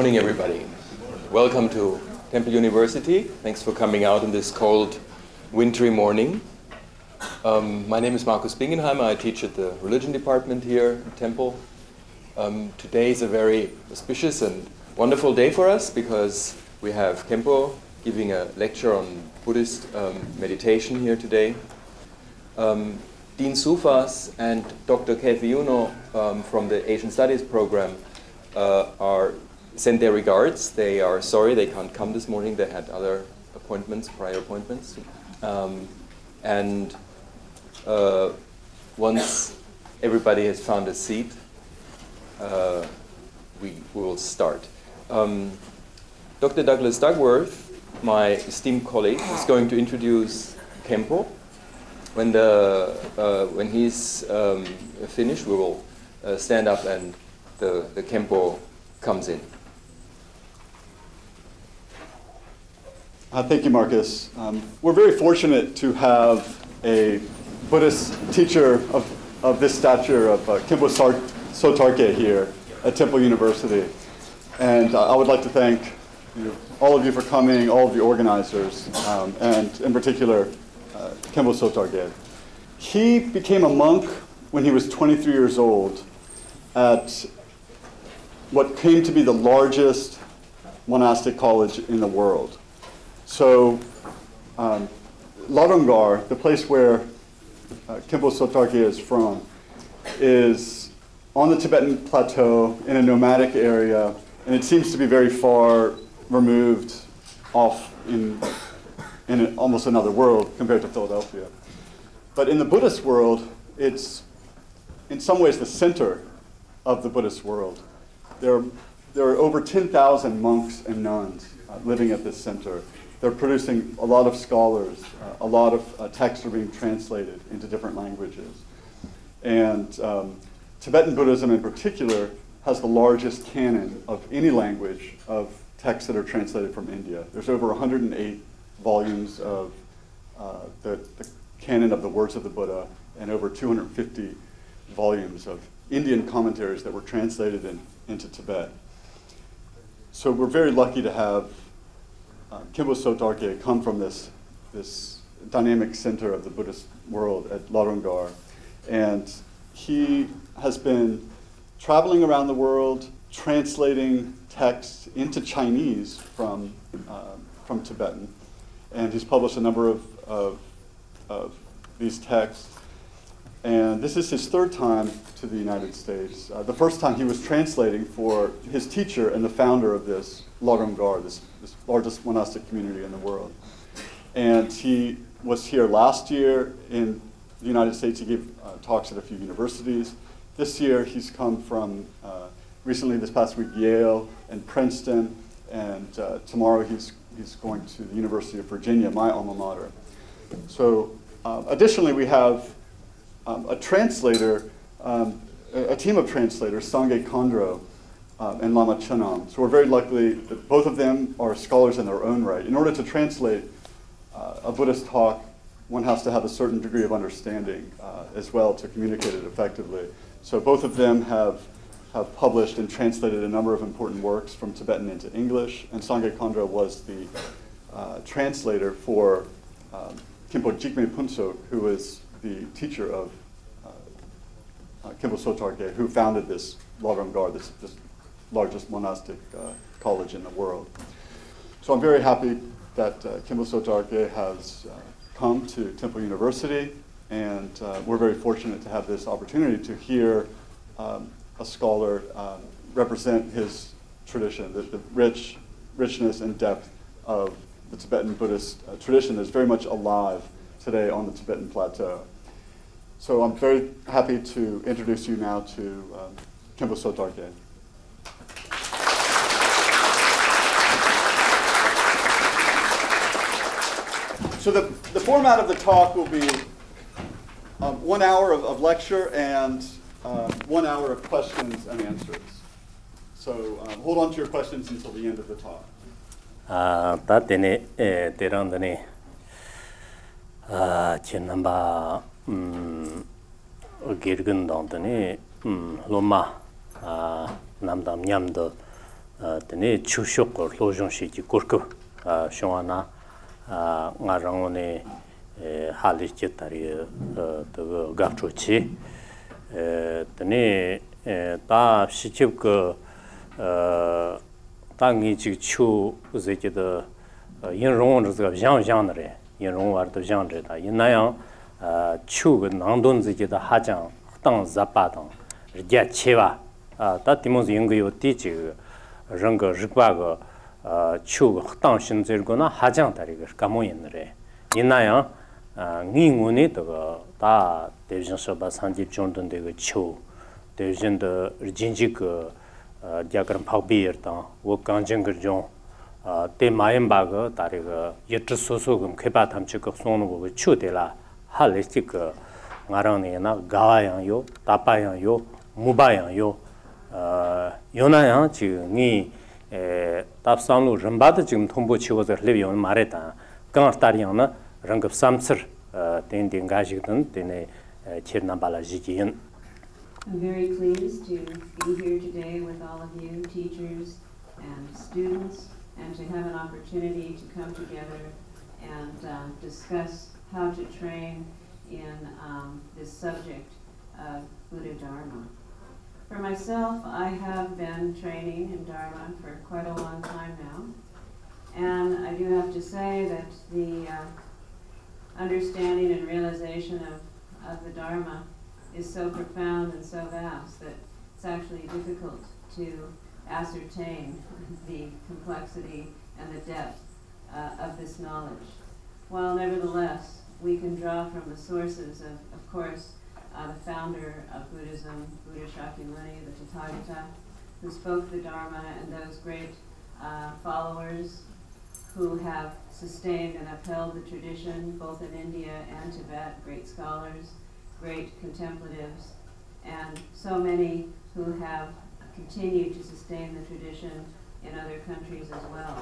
morning, everybody. Welcome to Temple University. Thanks for coming out in this cold, wintry morning. My name is Markus Bingenheimer. I teach at the religion department here at Temple. Today is a very auspicious and wonderful day for us because we have Khenpo giving a lecture on Buddhist meditation here today. Dean Sufas and Dr. Kathy Yuno from the Asian Studies program send their regards. They are sorry they can't come this morning. They had other appointments, prior appointments. Once everybody has found a seat, we will start. Dr. Douglas Dugworth, my esteemed colleague, is going to introduce Khenpo. When he's finished, we will stand up and the Khenpo comes in. Thank you, Marcus. We're very fortunate to have a Buddhist teacher of this stature, of Khenpo Sotarke here at Temple University. And I would like to thank all of you for coming, all of the organizers, and in particular, Khenpo Sotarke. He became a monk when he was 23 years old at what came to be the largest monastic college in the world. So, Larongar, the place where Khenpo Sotarke is from, is on the Tibetan plateau in a nomadic area, and it seems to be very far removed off in almost another world compared to Philadelphia. But in the Buddhist world, it's in some ways the center of the Buddhist world. There are over 10,000 monks and nuns living at this center. They're producing a lot of scholars. A lot of texts are being translated into different languages. And Tibetan Buddhism in particular has the largest canon of any language of texts that are translated from India. There's over 108 volumes of the canon of the words of the Buddha and over 250 volumes of Indian commentaries that were translated into Tibet. So we're very lucky to have Khenpo Sotarke come from this dynamic center of the Buddhist world at Larongar. And he has been traveling around the world, translating texts into Chinese from Tibetan. And he's published a number of these texts. And this is his third time to the United States. The first time he was translating for his teacher and the founder of this Larongar, this largest monastic community in the world. And he was here last year in the United States. He gave talks at a few universities. This year he's come from, recently this past week, Yale and Princeton. And tomorrow he's going to the University of Virginia, my alma mater. So additionally, we have a translator, a team of translators, Sangye Khandro and Lama Chunam. So we're very lucky that both of them are scholars in their own right. In order to translate a Buddhist talk, one has to have a certain degree of understanding as well to communicate it effectively. So both of them have published and translated a number of important works from Tibetan into English, and Sangye Khandro was the translator for Khenpo Jigme Phuntsok, who is the teacher of Khenpo Sotarke, who founded this Larongar, this largest monastic college in the world. So I'm very happy that Khenpo Sotarke has come to Temple University, and we're very fortunate to have this opportunity to hear a scholar represent his tradition, the richness and depth of the Tibetan Buddhist tradition is very much alive today on the Tibetan plateau. So I'm very happy to introduce you now to Khenpo Sotarke. So the format of the talk will be 1 hour of lecture and 1 hour of questions and answers. So hold on to your questions until the end of the talk. Girgun Dantani, Loma, Namdam Yamdo, tene chushok ko lojong shi ji kurku shwana nga rangone hali chetari to gachochi tene ta shichip ko tangi ji chu zeke de yin rong zhe jiang jiang de yin rong war de jiang zhe da yin na yang chu ge nang don zeke de ha jiang dang za pa dang jia che wa ta timo yin ge yo ti ji rang ge zhi ba ge chu dang xin zhe ge na ha jiang da ge ga mo yin de yin na yang ngi ngu ne de da de jin sha ba san ji zhong don de ge chu de jin de jin ji ge diagram phaubi er ta wo kanjeng ge jong te mayen ba ge ta re ge yet so so gum kheba tham chi ge song no ge chu de la ha le chi ge ngarang ne na ga yang yo ta pa yang yo mu ba yang yo yo na yang chi ni tap sang lu ren ba de jing thong bo chi wo ze le yo ma re ta gang ta yang na rang ge sam sir ten ding ga ji den te ne cher na ba la ji ji yin. I'm very pleased to be here today with all of you, teachers and students, and to have an opportunity to come together and discuss how to train in this subject of Buddha Dharma. For myself, I have been training in Dharma for quite a long time now, and I do have to say that the understanding and realization of the Dharma is so profound and so vast that it's actually difficult to ascertain the complexity and the depth of this knowledge. While nevertheless, we can draw from the sources of course, the founder of Buddhism, Buddha Shakyamuni, the Tathagata, who spoke the Dharma, and those great followers who have sustained and upheld the tradition, both in India and Tibet, great scholars, great contemplatives, and so many who have continued to sustain the tradition in other countries as well.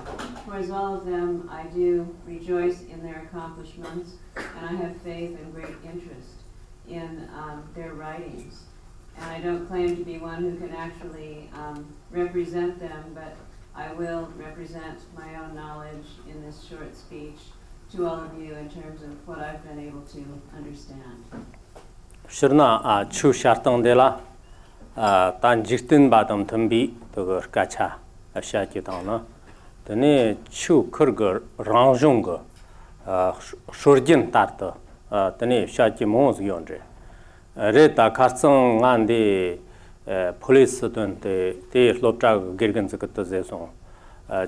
Towards all of them, I do rejoice in their accomplishments, and I have faith and great interest in their writings. And I don't claim to be one who can actually represent them, but I will represent my own knowledge in this short speech to all of you in terms of what I've been able to understand. Shirna chu shartang de la tan jiktin badam thambi to ka cha sha ki tang na tene chu khur ge rang jong ge shorjin tar to tene sha ki mo z yon re ta khasang ngan de police don de lop tra gergen z to ze song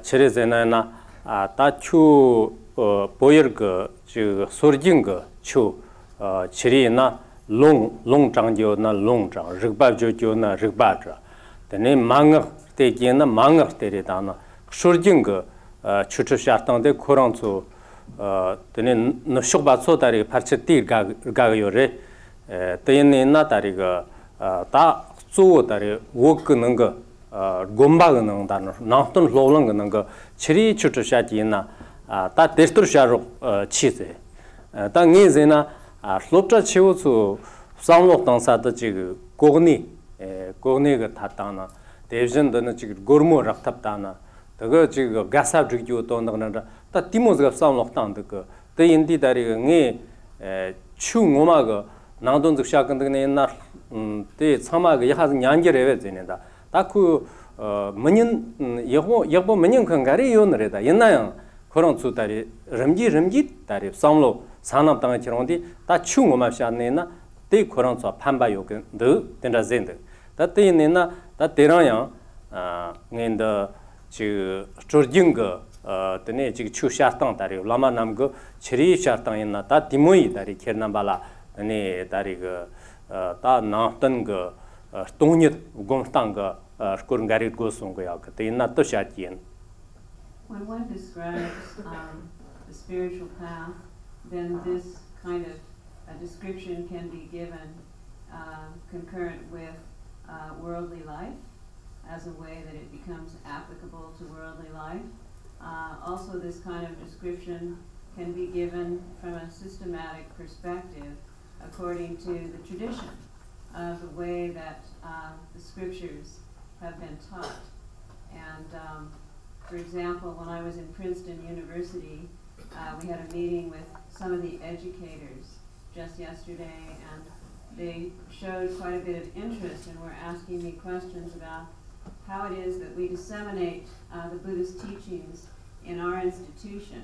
chire ze na na ta chu boyer ge ji shorjin ge chu chiri na long zhang jiu na long zhang, rigba jiu na rigba zhang. Tene mangak te jie na mangak te re da na shurjing ge chu chu sha tang de korang zu tene no shukba so da ri parche ti ga yo re te ne na da ri ge da zu da ri wo ge neng ge gomba ge neng da na ton lo lang ge neng ge chiri chu chu sha ji na da de stru sha ro chi ze da ngi ze na lopcha chiwo zu samlok tangsa da jig gogni ga tatana devjin da na jig gormo raktab da na da ga jig gasab jig jo to na da timo ga samlok tang da ga de indi da ri nge chu ngoma ga nangdon zu sha kan da ne na de chama ga ya nyang ge rewe zene da ku menyin yego menyin kan ga ri yo ne da yin na yang koron zu da ri remji da ri samlok 산업 당의 지론디 다 충고만 샤네나 대 코런서 판바요근 더 된다 젠데 다 때네나 다 대랑양 낸더 지 조징거 때네 지 추샤땅 다리 라마 남거 치리 샤땅이나 다 디모이 다리 케르나발라 네 다리가 다 나탄 거 동니 곰땅거 스코른 가리 고송고야 그때나 또 샤티엔. When one describes the spiritual path, then this kind of a description can be given concurrent with worldly life as a way that it becomes applicable to worldly life. Also, this kind of description can be given from a systematic perspective according to the tradition of the way that the scriptures have been taught. And for example, when I was in Princeton University, we had a meeting with some of the educators just yesterday, and they showed quite a bit of interest and were asking me questions about how it is that we disseminate the Buddhist teachings in our institution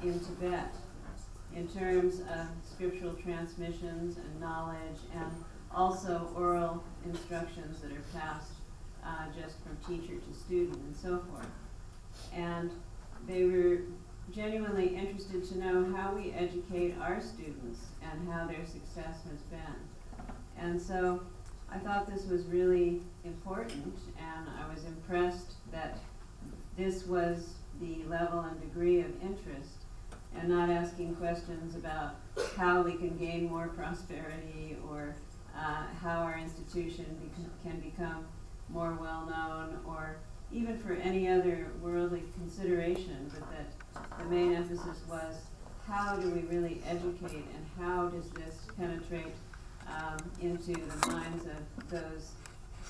in Tibet in terms of scriptural transmissions and knowledge, and also oral instructions that are passed just from teacher to student and so forth. And they were genuinely interested to know how we educate our students and how their success has been. And so I thought this was really important, and I was impressed that this was the level and degree of interest, and not asking questions about how we can gain more prosperity or how our institution can become more well-known, or even for any other worldly consideration, but that the main emphasis was how do we really educate, and how does this penetrate into the minds of those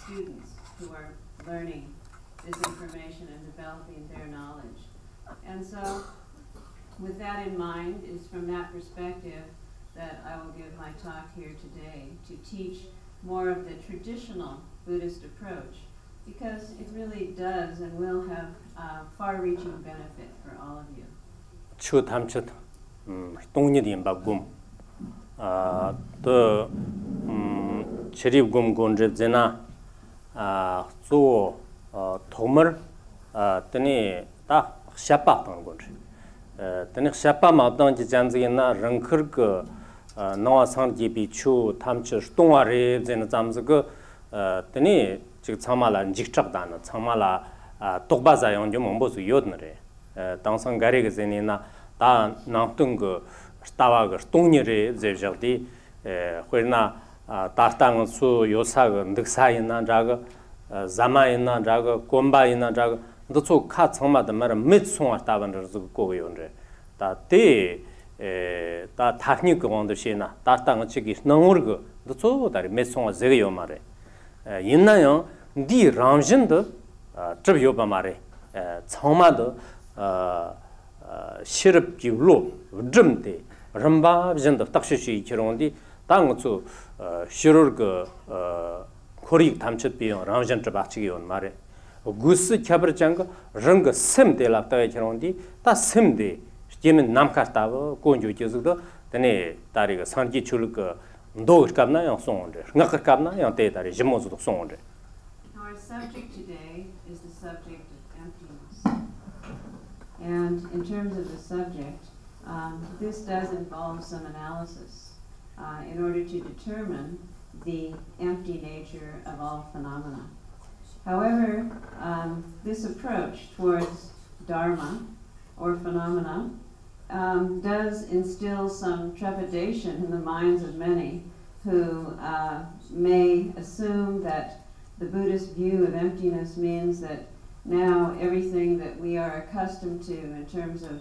students who are learning this information and developing their knowledge. And so with that in mind, it's from that perspective that I will give my talk here today, to teach more of the traditional Buddhist approach, because it really does and will have far-reaching benefit for all of you. Chu tamchit tongni dim ba gum the cherib gum gonje zena zo thomer tani ta shapa tang gonje tani shapa ma tang ji janzi na rangkhur ge nawa sang ji bi chu tamchit tongwa re zena zamzi ge tani 즉 참말라 직접다나 참말라 똑바자 연주 몸보수 요드네 당선 가리게 제니나 다 나왔던 그 스타와가 동녀리 제저디 회나 다르탕 수 요사가 늑사이나 자가 자마이나 자가 곰바이나 자가 너초 카 참마다 말 밑송아 다반저 고요인데 다때 다 타크닉 원더시나 다르탕 치기 너무르고 너초 다리 밑송아 제요 말에 있나요? 디 람진도 접요바 말에 청마도 시럽기로 점데 람바진도 딱시시 기론디 당초 시르그 코릭 탐쳤비요 람진 접아치기 온 말에 구스 캬버장가 랑가 셈데랍다에 기론디 다 셈데 제면 남카타고 곤조지즈도 데네 다리가 산기 출그 도르갑나 양송온데 나카갑나 양테다리 지모즈도 송온데. Our subject today is the subject of emptiness. And in terms of the subject, this does involve some analysis in order to determine the empty nature of all phenomena. However, this approach towards Dharma or phenomena does instill some trepidation in the minds of many who may assume that the Buddhist view of emptiness means that now everything that we are accustomed to in terms of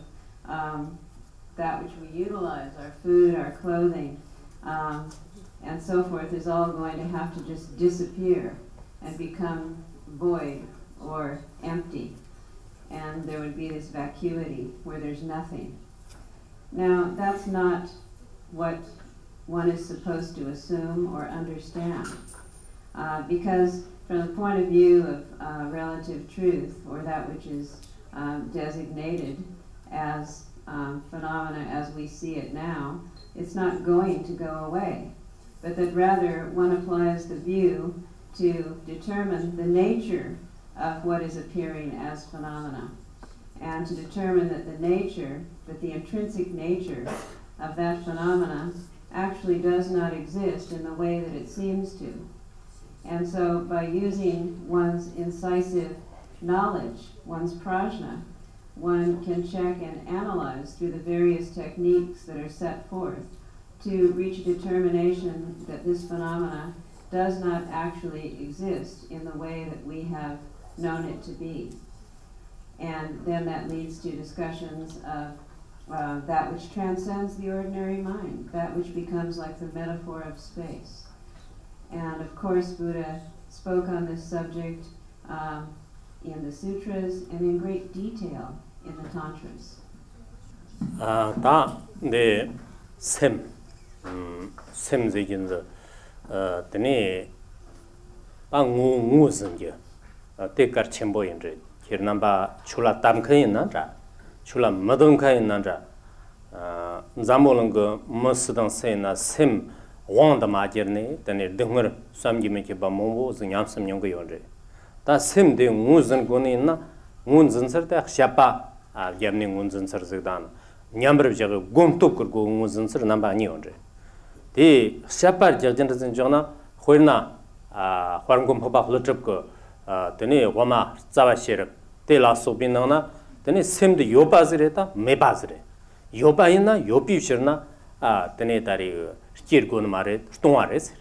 that which we utilize, our food, our clothing, and so forth, is all going to have to just disappear and become void or empty. And there would be this vacuity where there's nothing. Now, that's not what one is supposed to assume or understand, because from the point of view of relative truth, or that which is designated as phenomena as we see it now, it's not going to go away, but that rather one applies the view to determine the nature of what is appearing as phenomena, and to determine that the intrinsic nature of that phenomena actually does not exist in the way that it seems to. And so by using one's incisive knowledge, one's prajna, one can check and analyze through the various techniques that are set forth to reach a determination that this phenomena does not actually exist in the way that we have known it to be. And then that leads to discussions of that which transcends the ordinary mind, that which becomes like the metaphor of space. And of course, Buddha spoke on this subject in the sutras and in great detail in the tantras. 다 네 샘 샘제긴저 드니 방우무슨게 때까지 첨보인데 기르남바 출라 담카인나자 출라 마동카인나자 잠몰은 그 머스던 세나 샘 왕다 마제르네 드니 등을 삼기메케 바모보 즈냠섬 용거 요제 다 샘데 무슨 고니나 문진서다 샤파 알게니 문진서즈단 냠브르브자가 곰톡 그고 문진서 남바 아니온제 디 샤파 저전전 정나 호이나 화랑곰 호바 흘럽고 드니 와마 자바시르 데라소빈나나 드니 샘데 요바즈레다 메바즈레 요바이나 요비시르나 드니 다리 스키르고는 말에 똥아레스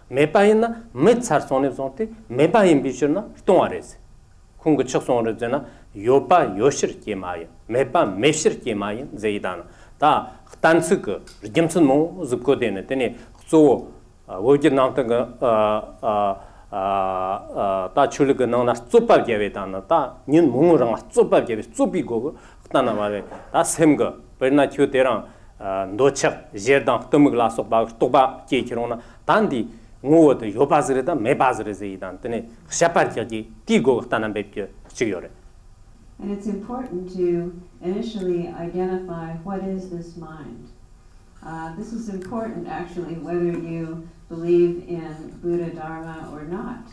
메바이나 메차르손에 손테 메바인 비시르나 똥아레스 콩고 척송으로잖아 요바 요시르 게마이 메바 메시르 게마이 제이단 다 단츠그 림슨 모 즈코데네 드니 조 wogi namtanga ta chulga nangna tsopal geve dana ta nin mungurang tsopal geve tsopi go tana mare ta semga perna chu terang ndochak jerdang tumgla soba toba ke kirona tandi ngo de yobazre da mebazre zeidan tene shapar gi ti go tana bepye chigore. And it's important to initially identify what is this mind. This is important, actually, whether you believe in Buddha Dharma or not,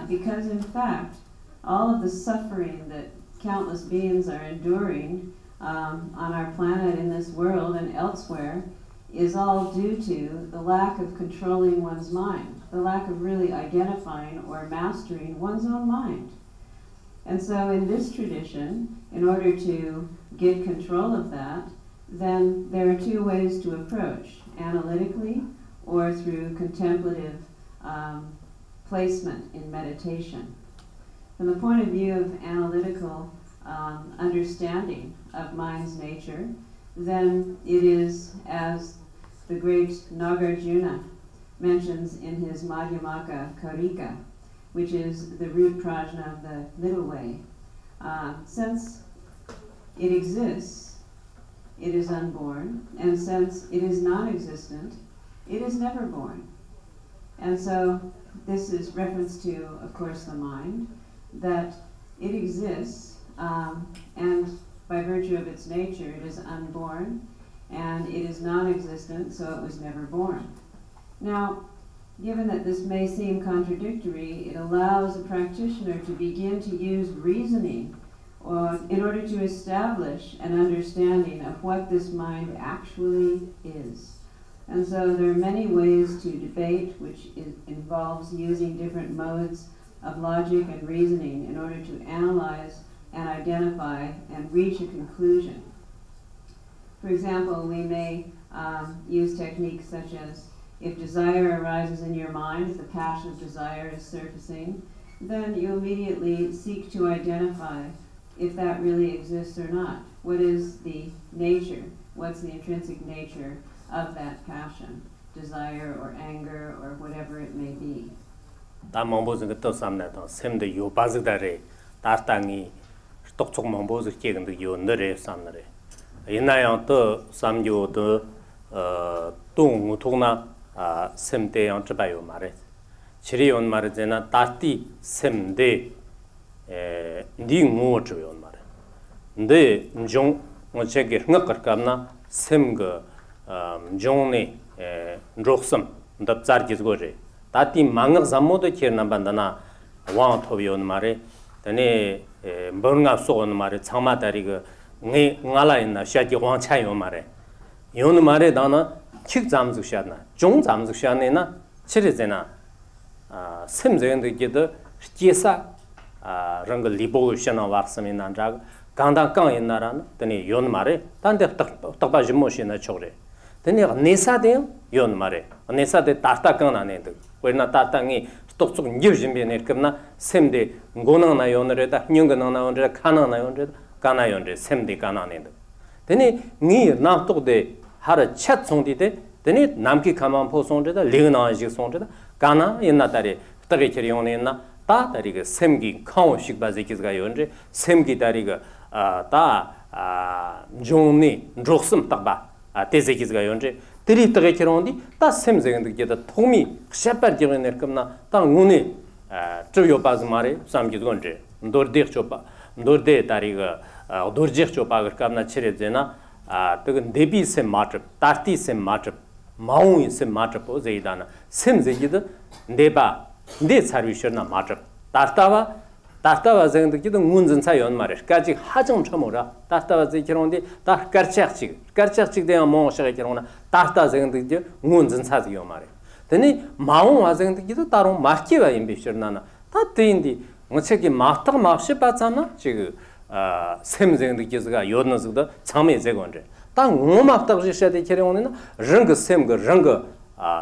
because in fact, all of the suffering that countless beings are enduring on our planet, in this world, and elsewhere, is all due to the lack of controlling one's mind, the lack of really identifying or mastering one's own mind. And so in this tradition, in order to get control of that, then there are two ways to approach, analytically or through contemplative placement in meditation. From the point of view of analytical understanding of mind's nature, then it is, as the great Nagarjuna mentions in his Madhyamaka Karika, which is the root prajna of the middle way. Since it exists, it is unborn, and since it is non-existent, it is never born. And so this is reference to, of course, the mind, that it exists, and by virtue of its nature, it is unborn, and it is non-existent, so it was never born. Now, given that this may seem contradictory, it allows a practitioner to begin to use reasoning in order to establish an understanding of what this mind actually is. And so there are many ways to debate, which involves using different modes of logic and reasoning in order to analyze and identify and reach a conclusion. For example, we may use techniques such as, if desire arises in your mind, if the passion of desire is surfacing, then you immediately seek to identify if that really exists or not. What is the nature? What's the intrinsic nature of that passion, desire or anger or whatever it may be? 다 망보즈가 또 삼나도 샘도 요 바즈다레 다르땅이 똑똑 망보즈 깨근도 요 너레 삼나레 이나양 또 삼교도 동무통나 샘대양 저바요 말에 지리온 말에나 다티 샘대 닝모 줘요 말에 근데 종 어제게 흥악거나 샘거 종네 로섬 답자르기즈고제 다티 망을 잠모도 키르나반다나 왕토비온 말에 데네 뭔가 쏘온 말에 참마다리가 네 나라이나 샤기 왕차요 말에 요는 말에 나나 킥 잠즈샤나 종 잠즈샤네나 치르제나 샘제인데게도 제사 랑글 리보션나 왁스미나 자 간다 강이나라나 데네 요 말에 단데 딱바지 모시나 초래 데네 네사데 요 말에 네사데 따따강나네데 왜나 따땅이 똑똑 뉴진비네 그나 샘데 고능나 요너레다 뇽거능나 요너레 카나나 요너레 까나 요너레 샘데 까나네데 데네 니 나똑데 하르 챗 송디데 데네 남기 가만 포송데다 리그나지 송데다 까나 옛나다리 따게치리오네나 다 다리가 샘기 카오식 바지기가 요인데 샘기 다리가 다 종니 조금 딱바 대세기가 요인데 들이 뜨게 결혼디 다 샘생인데 게다 통미 샤빠지는 겁나 다 운이 저요 바즈 말에 삼기도 건데 돌dir chopa dorde tariga dorjih chopa agar kamna chire dena tag debi se matrap tarti se matrap maui se matrap o zeidana sem zegid deba de sarvishna matrap tartava zegid gid ngunzin sa yon maresh kaji hajam chamora tartava zekironde tar karchachig de mo shage kirona tarta zegid gid ngunzin sa yon mare teni maung wa zegid gid taron markiva imbishirnana ta teindi 뭐책이 마탁 마시 받잖아 지금 샘쟁의 기즈가 요는스도 참에 제건데 딱 오마탁 지셔야 되는 릉그 샘거 릉그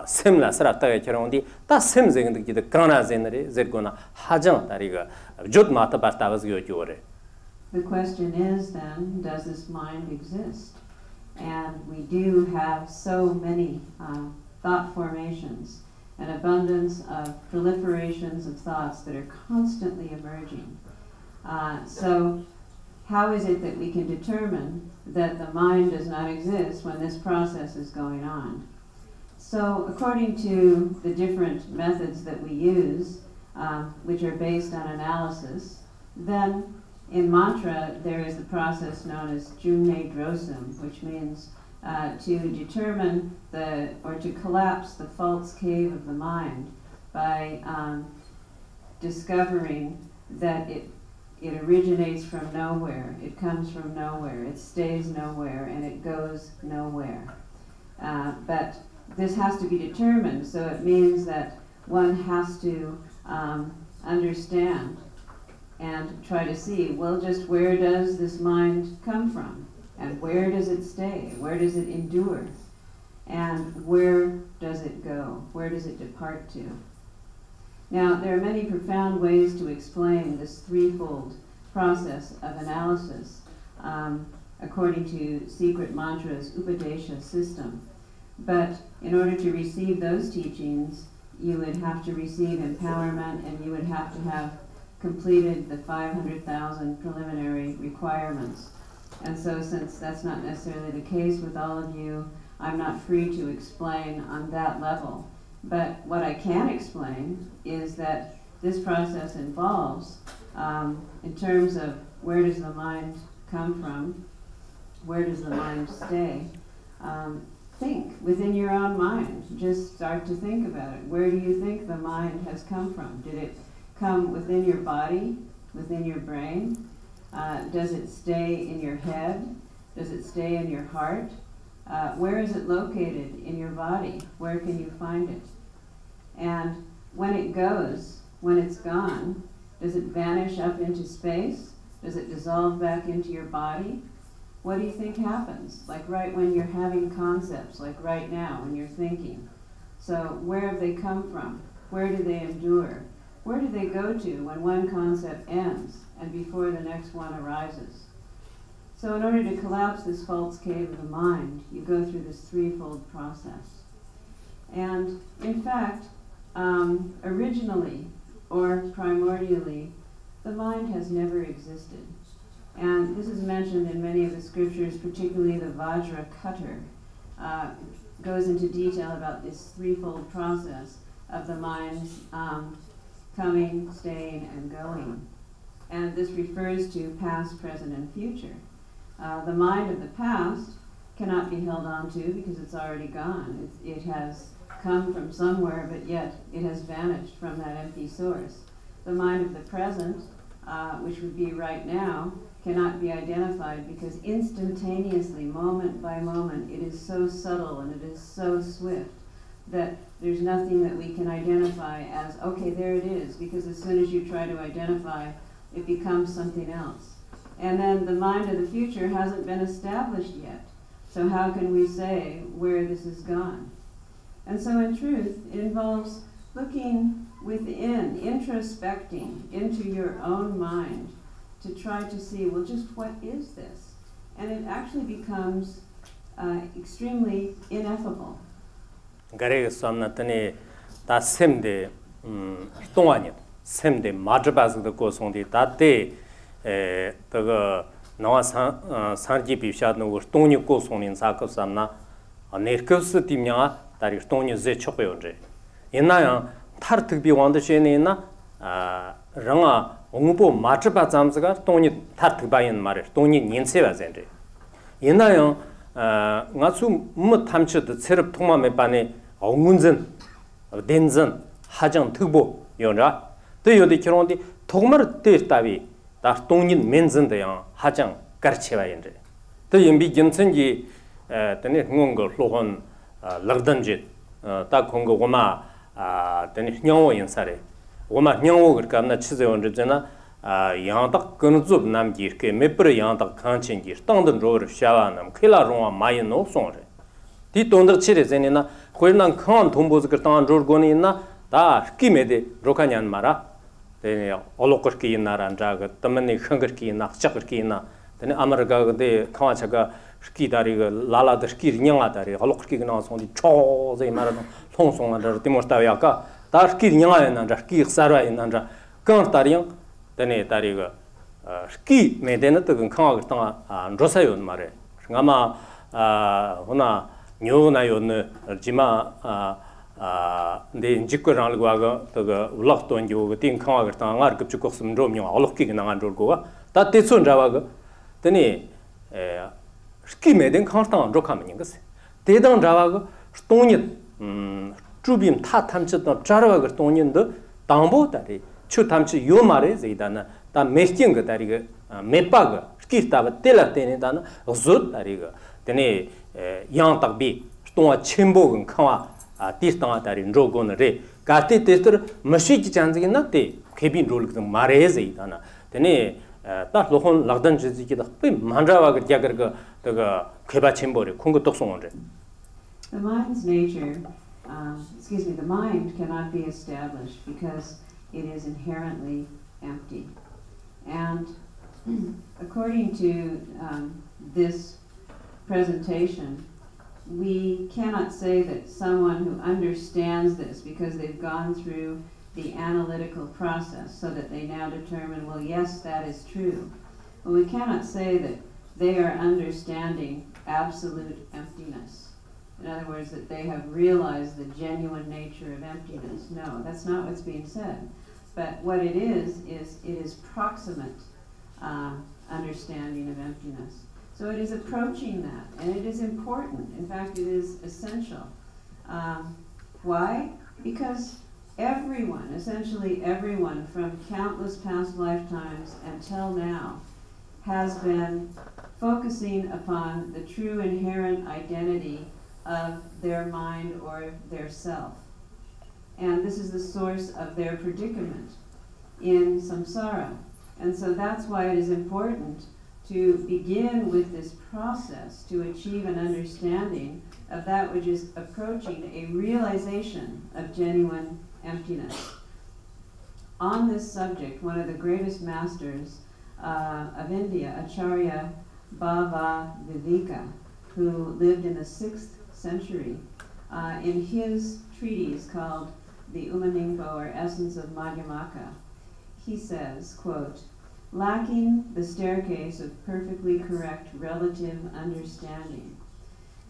샘라 살았다가 결혼디 다 샘쟁의 기드 가나제너리 제거나 하정 다리가 조 마타 바타바스 요요래. The question is then, does this mind exist? And we do have so many thought formations, an abundance of proliferations of thoughts that are constantly emerging. So how is it that we can determine that the mind does not exist when this process is going on? So according to the different methods that we use, which are based on analysis, then in mantra there is the process known as Jumne Drosum, which means to determine or to collapse the false cave of the mind by discovering that it originates from nowhere, it comes from nowhere, it stays nowhere, and it goes nowhere. But this has to be determined, so it means that one has to understand and try to see, well, just where does this mind come from? And where does it stay? Where does it endure? And where does it go? Where does it depart to? Now, there are many profound ways to explain this threefold process of analysis according to Secret Mantra's Upadesha system. But in order to receive those teachings, you would have to receive empowerment, and you would have to have completed the 500,000 preliminary requirements. And so since that's not necessarily the case with all of you, I'm not free to explain on that level. But what I can explain is that this process involves, in terms of where does the mind come from, where does the mind stay, think within your own mind. Just start to think about it. Where do you think the mind has come from? Did it come within your body, within your brain? Does it stay in your head? Does it stay in your heart? Where is it located in your body? Where can you find it? And when it goes, when it's gone, does it vanish up into space? Does it dissolve back into your body? What do you think happens? Like right when you're having concepts, like right now when you're thinking. So where have they come from? Where do they endure? Where do they go to when one concept ends and before the next one arises? So in order to collapse this false cave of the mind, you go through this threefold process. And in fact, originally or primordially, the mind has never existed. And this is mentioned in many of the scriptures, particularly the Vajra Cutter, goes into detail about this threefold process of the mind's coming, staying, and going. And this refers to past, present, and future. The mind of the past cannot be held on to because it's already gone. It has come from somewhere, but yet it has vanished from that empty source. The mind of the present, which would be right now, cannot be identified because instantaneously, moment by moment, it is so subtle and it is so swift that there's nothing that we can identify as, okay, there it is, because as soon as you try to identify, it becomes something else. And then the mind of the future hasn't been established yet. So how can we say where this has gone? And so in truth, it involves looking within, introspecting into your own mind to try to see, well, just what is this? And it actually becomes extremely ineffable. 가래가 썸나더니 다 샘데 동안이 샘데 마드바스도 고송디 다때 그거 나와 산지 비샤는 거 돈이 고송인 사급삼나 네르크스 팀냐 다리 돈이 제 촉배온제 옛나야 타르트비 완드셰네나 랑아 옹보 마트바 잠스가 돈이 타르트바인 말에 돈이 년세바젠데 옛나야 ngasu 뭐 탐치도 체럽 통마메 반에 옹문전 덴전 하정 특보 요라 또 요디 결혼디 통마르 때다비 다 돈인 맨전데야 하정 가르치바인데 또 임비 gensen지 tene ngongo logon lagdanjit ta kongo goma tene nyawo insare goma nyawo gurkamna chizeonje jena 양딱 근접 남기르게 메프르 양딱 칸친기 땅든 로르 샤와남 클라롱아 마이노 송레 디 돈더 치레제니나 코르난 칸 돈보즈 그땅 조르고니나 다 스키메데 로카냔 마라 데네 올로커키 나란자가 담니 헝거키 낙착키 나 데네 아메리카데 칸와차가 스키다리가 라라드 스키 냥아다리 올로커키 나송디 초제 마라노 송송아다 디모스타야카 다 스키 냥아야나 스키 사라야나 칸타리앙 데네 다리가 스키 메데는 뜨근 강하게 땅 로사요 말에 아마 호나 뇨나요네 지마 네 직거랑 과거 그거 울락돈 요거 띵 강하게 땅 아르 급축곡스 좀요 얼럭기 나간 줄고가 다 대촌 잡아가 데니 스키 메덴 강땅 로카면 것이 대당 잡아가 돈이 주빔 타 탐쳤던 자라가 돈인데 담보 다리 추 탐치 요 말에 제이다나 다 메스팅 거 다리가 메빠가 스키스타바 텔라테네다나 즈 다리가 데네 양딱비 스토아 쳔보근 칸와 티스타가 다리 로고너레 가티 테스터 머시지 잔지기나 테 케빈 롤그 말에 제이다나 데네 딱 로혼 락단 지지기다 비 만자와가 야거가 더가 케바 쳔보레 콩고 똑송원레 The mind's nature, the mind cannot be established because it is inherently empty. And according to this presentation, we cannot say that someone who understands this because they've gone through the analytical process so that they now determine, well, yes, that is true. But we cannot say that they are understanding absolute emptiness. In other words, that they have realized the genuine nature of emptiness. No, that's not what's being said. But what it is proximate understanding of emptiness. So it is approaching that, and it is important. In fact, it is essential. Why? Because everyone, essentially everyone from countless past lifetimes until now, has been focusing upon the true inherent identity of their mind or their self. And this is the source of their predicament in samsara. And so that's why it is important to begin with this process to achieve an understanding of that which is approaching a realization of genuine emptiness. On this subject, one of the greatest masters of India, Acharya Bhava Viveka, who lived in the 6th century, in his treatise called the Umaningpo, or Essence of Madhyamaka, he says, quote, lacking the staircase of perfectly correct relative understanding,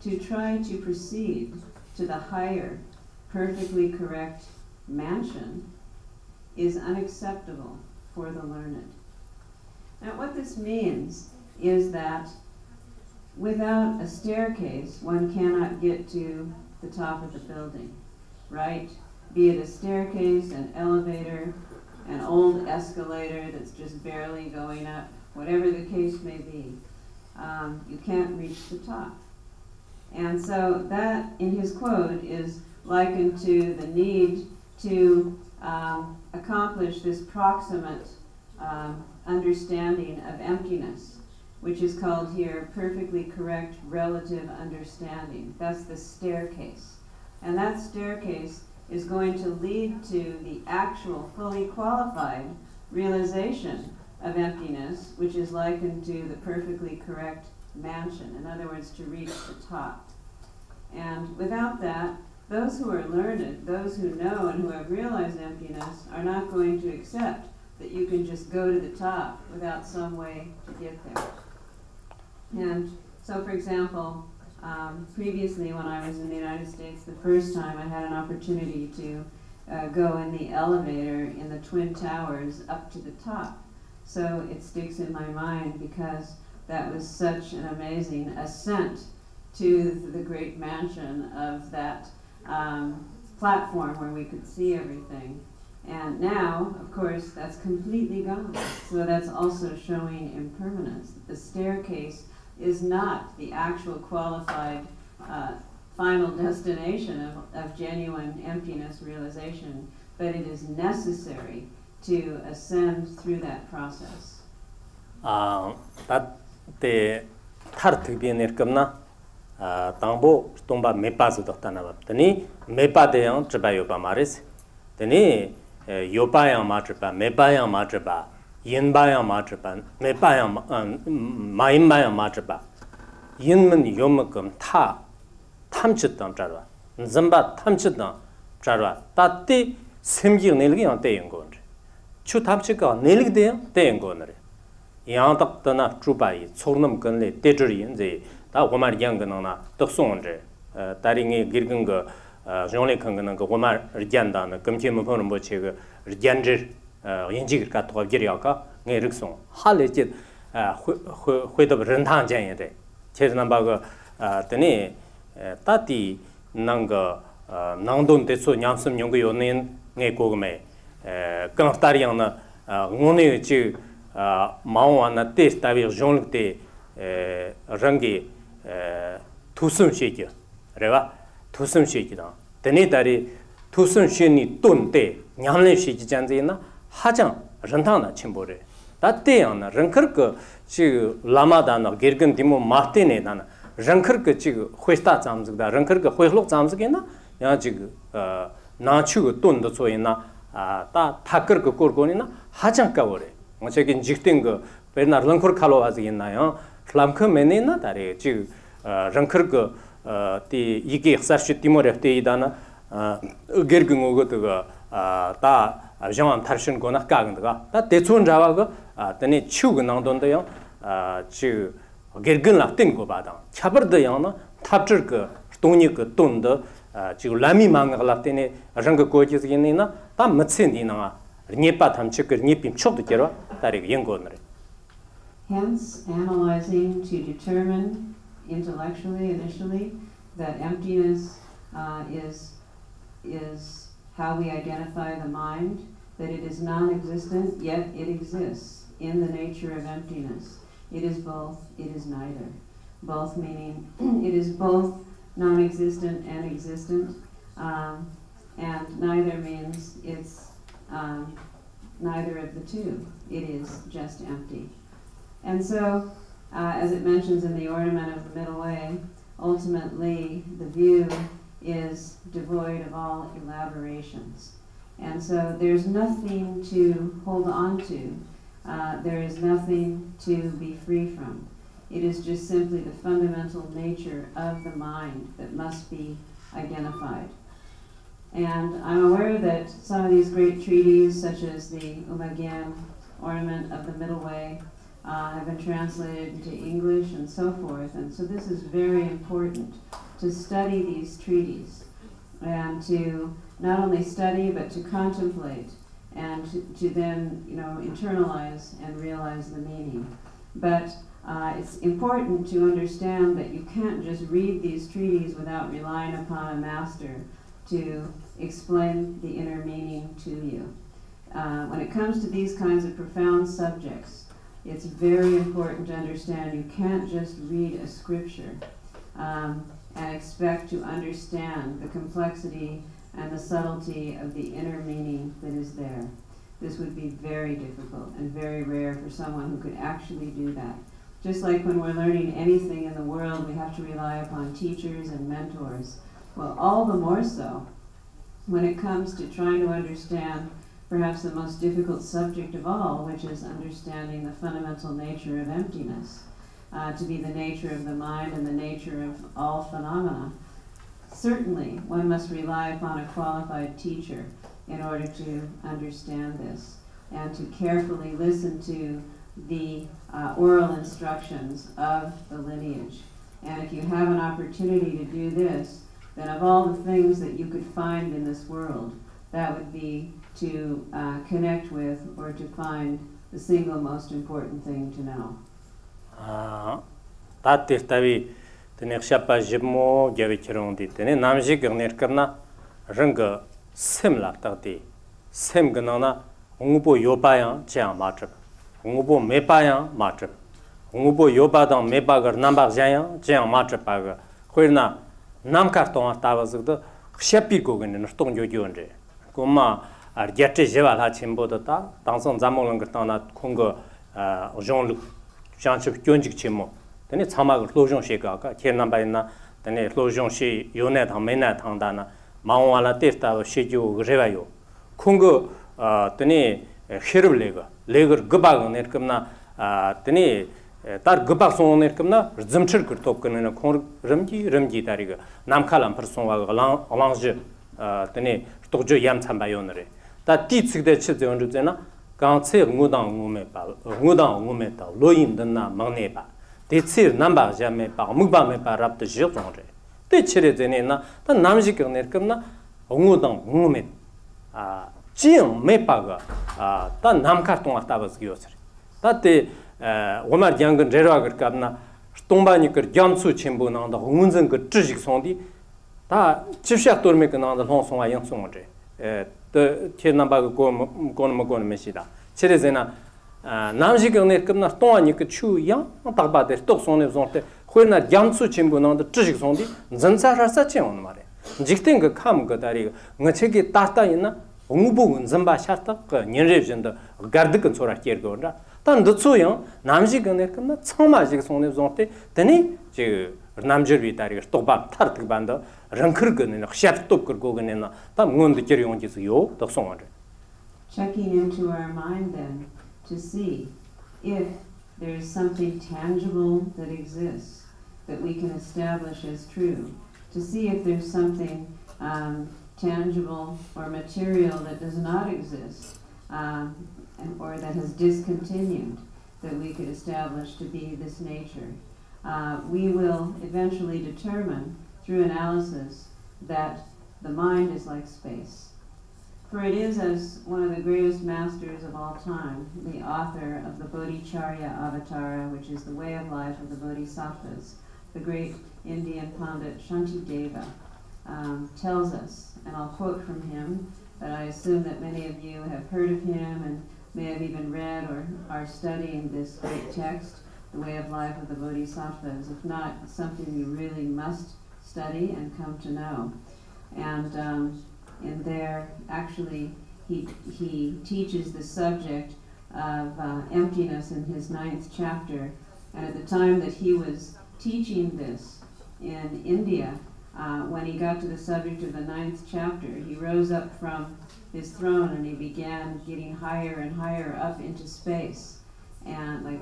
to try to proceed to the higher, perfectly correct mansion is unacceptable for the learned. Now what this means is that without a staircase, one cannot get to the top of the building, right? Be it a staircase, an elevator, an old escalator that's just barely going up, whatever the case may be, you can't reach the top. And so that, in his quote, is likened to the need to accomplish this proximate understanding of emptiness, which is called here perfectly correct relative understanding. That's the staircase. And that staircase is going to lead to the actual fully qualified realization of emptiness, which is likened to the perfectly correct mansion. In other words, to reach the top. And without that, those who are learned, those who know and who have realized emptiness, are not going to accept that you can just go to the top without some way to get there. And so, for example, previously when I was in the United States the first time, I had an opportunity to go in the elevator in the Twin Towers up to the top. So it sticks in my mind because that was such an amazing ascent to the great mansion of that platform where we could see everything. And now, of course, that's completely gone. So that's also showing impermanence. The staircase is not the actual qualified final destination of genuine emptiness realization, but it is necessary to ascend through that process. That thar thigbi nerkamna tangbo tomba mepa zu doktana baptani mepa de yang chiba yoba maris tani yoba yang ma chiba mepa yang ma chiba yinba yang ma chiba mepa yang ma yinba yang ma chiba yinmen yomkum ta 탐치 당 자라 nzamba 탐치 당 자라 따띠 semgi nelgi yang te yang gon chu 탐치 ka nelgi de yang te yang gon re yang tak dana chuba yi chornam kan le te zhi yin ze da wo ma yang gan na de song zhe da ri nge gir gen ge zhong le kan gen ge wo ma rian da na gem che mo pon mo che ge rian zhi yin ji ka to ge ya ka nge rik song ha le ji hui de ren tang jian ye de che zhe ba ge de 따디 난가 낭돈 대소 냠섬 연구 요는 네 고금에 강타리양나 응원이 지 마오나 테스타비 존르테 랑게 투숨 쉐기 레바 투숨 쉐기다 데네다리 투숨 쉐니 돈데 냠레 쉐기 잔제나 하장 런타나 침보레 따때양나 런커그 지 라마다나 게르근 디모 마테네 나나 랑커 그 지금 회사 잠즈다 랑커 그 회록 잠즈게나 야 지금 나추고 돈도 소이나 다 타커 그 고르고니나 하장가 버래 뭐 저기 직된 거 베나 랑커 칼로 하지겠나요 플람크 메네나 다리 지금 랑커 그디 이게 사실 디모레 때이다나 게르근 오고도 다 정한 탈신 거나 까근가 다 대촌 잡아가 때니 추고 나돈도요 지 gergen la ten go badang chabar de yang na thapchir ke tongni ke ton de ji lami mang la ten rang ko ji zi ni na ta mtsen ni na ni pa tham chi ke ni pim chok de kero ta ri yeng go na re. Hence analyzing to determine intellectually initially that emptiness is how we identify the mind, that it is non-existent yet it exists in the nature of emptiness. It is both, it is neither. Both meaning it is both non-existent and existent, and neither means it's neither of the two. It is just empty. And so, as it mentions in the ornament of the middle way, ultimately the view is devoid of all elaborations. And so there's nothing to hold on to. There is nothing to be free from. It is just simply the fundamental nature of the mind that must be identified. And I'm aware that some of these great treaties, such as the Umagyan Ornament of the Middle Way, have been translated into English and so forth. And so this is very important to study these treaties and to not only study but to contemplate and to then, internalize and realize the meaning. But it's important to understand that you can't just read these treaties without relying upon a master to explain the inner meaning to you. When it comes to these kinds of profound subjects, it's very important to understand you can't just read a scripture and expect to understand the complexity and the subtlety of the inner meaning that is there. This would be very difficult and very rare for someone who could actually do that. Just like when we're learning anything in the world, we have to rely upon teachers and mentors. Well, all the more so when it comes to trying to understand perhaps the most difficult subject of all, which is understanding the fundamental nature of emptiness, to be the nature of the mind and the nature of all phenomena. certainly one must rely upon a qualified teacher in order to understand this, and to carefully listen to the oral instructions of the lineage. And if you have an opportunity to do this, then of all the things that you could find in this world, that would be to connect with or to find the single most important thing to know. Tavi tene xapa jibmo javi chirondi tene namji gner karna rang sem la tagdi sem gnana ngbo yobaya cha matra ngbo mepaya matra ngbo yobadang mebagar namba jaya cha matra paga khoirna nam karton tawazgdo xapi gogen nstong jojonje koma arjate jeval ha chimboda ta tangson zamolong gtana khong jean janchip kyonjik chimo tene 참악을 로종 시가가 계남바이나 tene 로종 시 요네 당 메나 당다나 마옹알라 테스타 시주 그래봐요 콩거 tene 헤르블 레거 급박 내금나 tene tar 급박 송 내금나 즘칠 그톱 그는 콩 름지 다리가 남칼람 퍼송와 랑지 tene 도저 얌 참바요너레 다 티츠데 치제온주제나 강체 응우당 응우메다 로인드나 막내바 대체 남바 jamais par mugba me par rap de jeu zonre te chire denena ta namji kner kamna ngudang ngumet jiang me paga ta nam karton atabas gyosre ta te omar jangn rerwa gar kamna stombani kar jamsu chimbu nang da ngunzen ka chijik sondi ta chifsha torme ka nang da long song ayang songre te che namba ko mesida chire zena 남지 경내 끝나 동안이 그 추양 딱바데 똑송네 zonte khoina jamsu chimbu nang de chig songdi zanzarasa cheon mare jikten ga kham ga dari ngachegi tata ina ungbu nzamba sharta ka nyenrejin de gardik chora ker gorda tan de tsuyo 남지 경내 끝나 청마지 송네 zonte tani ji 남저비 다리가 똑바 타르트 반다 랑크르근에 샤프톱 그거근에나 다 뭔데 결용지요 독송하래 Checking into our mind then to see if there is something tangible that exists that we can establish as true, to see if there's something tangible or material that does not exist or that has discontinued that we could establish to be this nature. We will eventually determine through analysis that the mind is like space. For it is, as one of the greatest masters of all time, the author of the Bodhicharya Avatara, which is the way of life of the Bodhisattvas, the great Indian Pandit Shantideva, tells us, and I'll quote from him, but I assume that many of you have heard of him and may have even read or are studying this great text, the way of life of the Bodhisattvas. If not, it's something you really must study and come to know. And in there, actually, he teaches the subject of emptiness in his 9th chapter. And at the time that he was teaching this in India, when he got to the subject of the 9th chapter, he rose up from his throne and he began getting higher and higher up into space, and like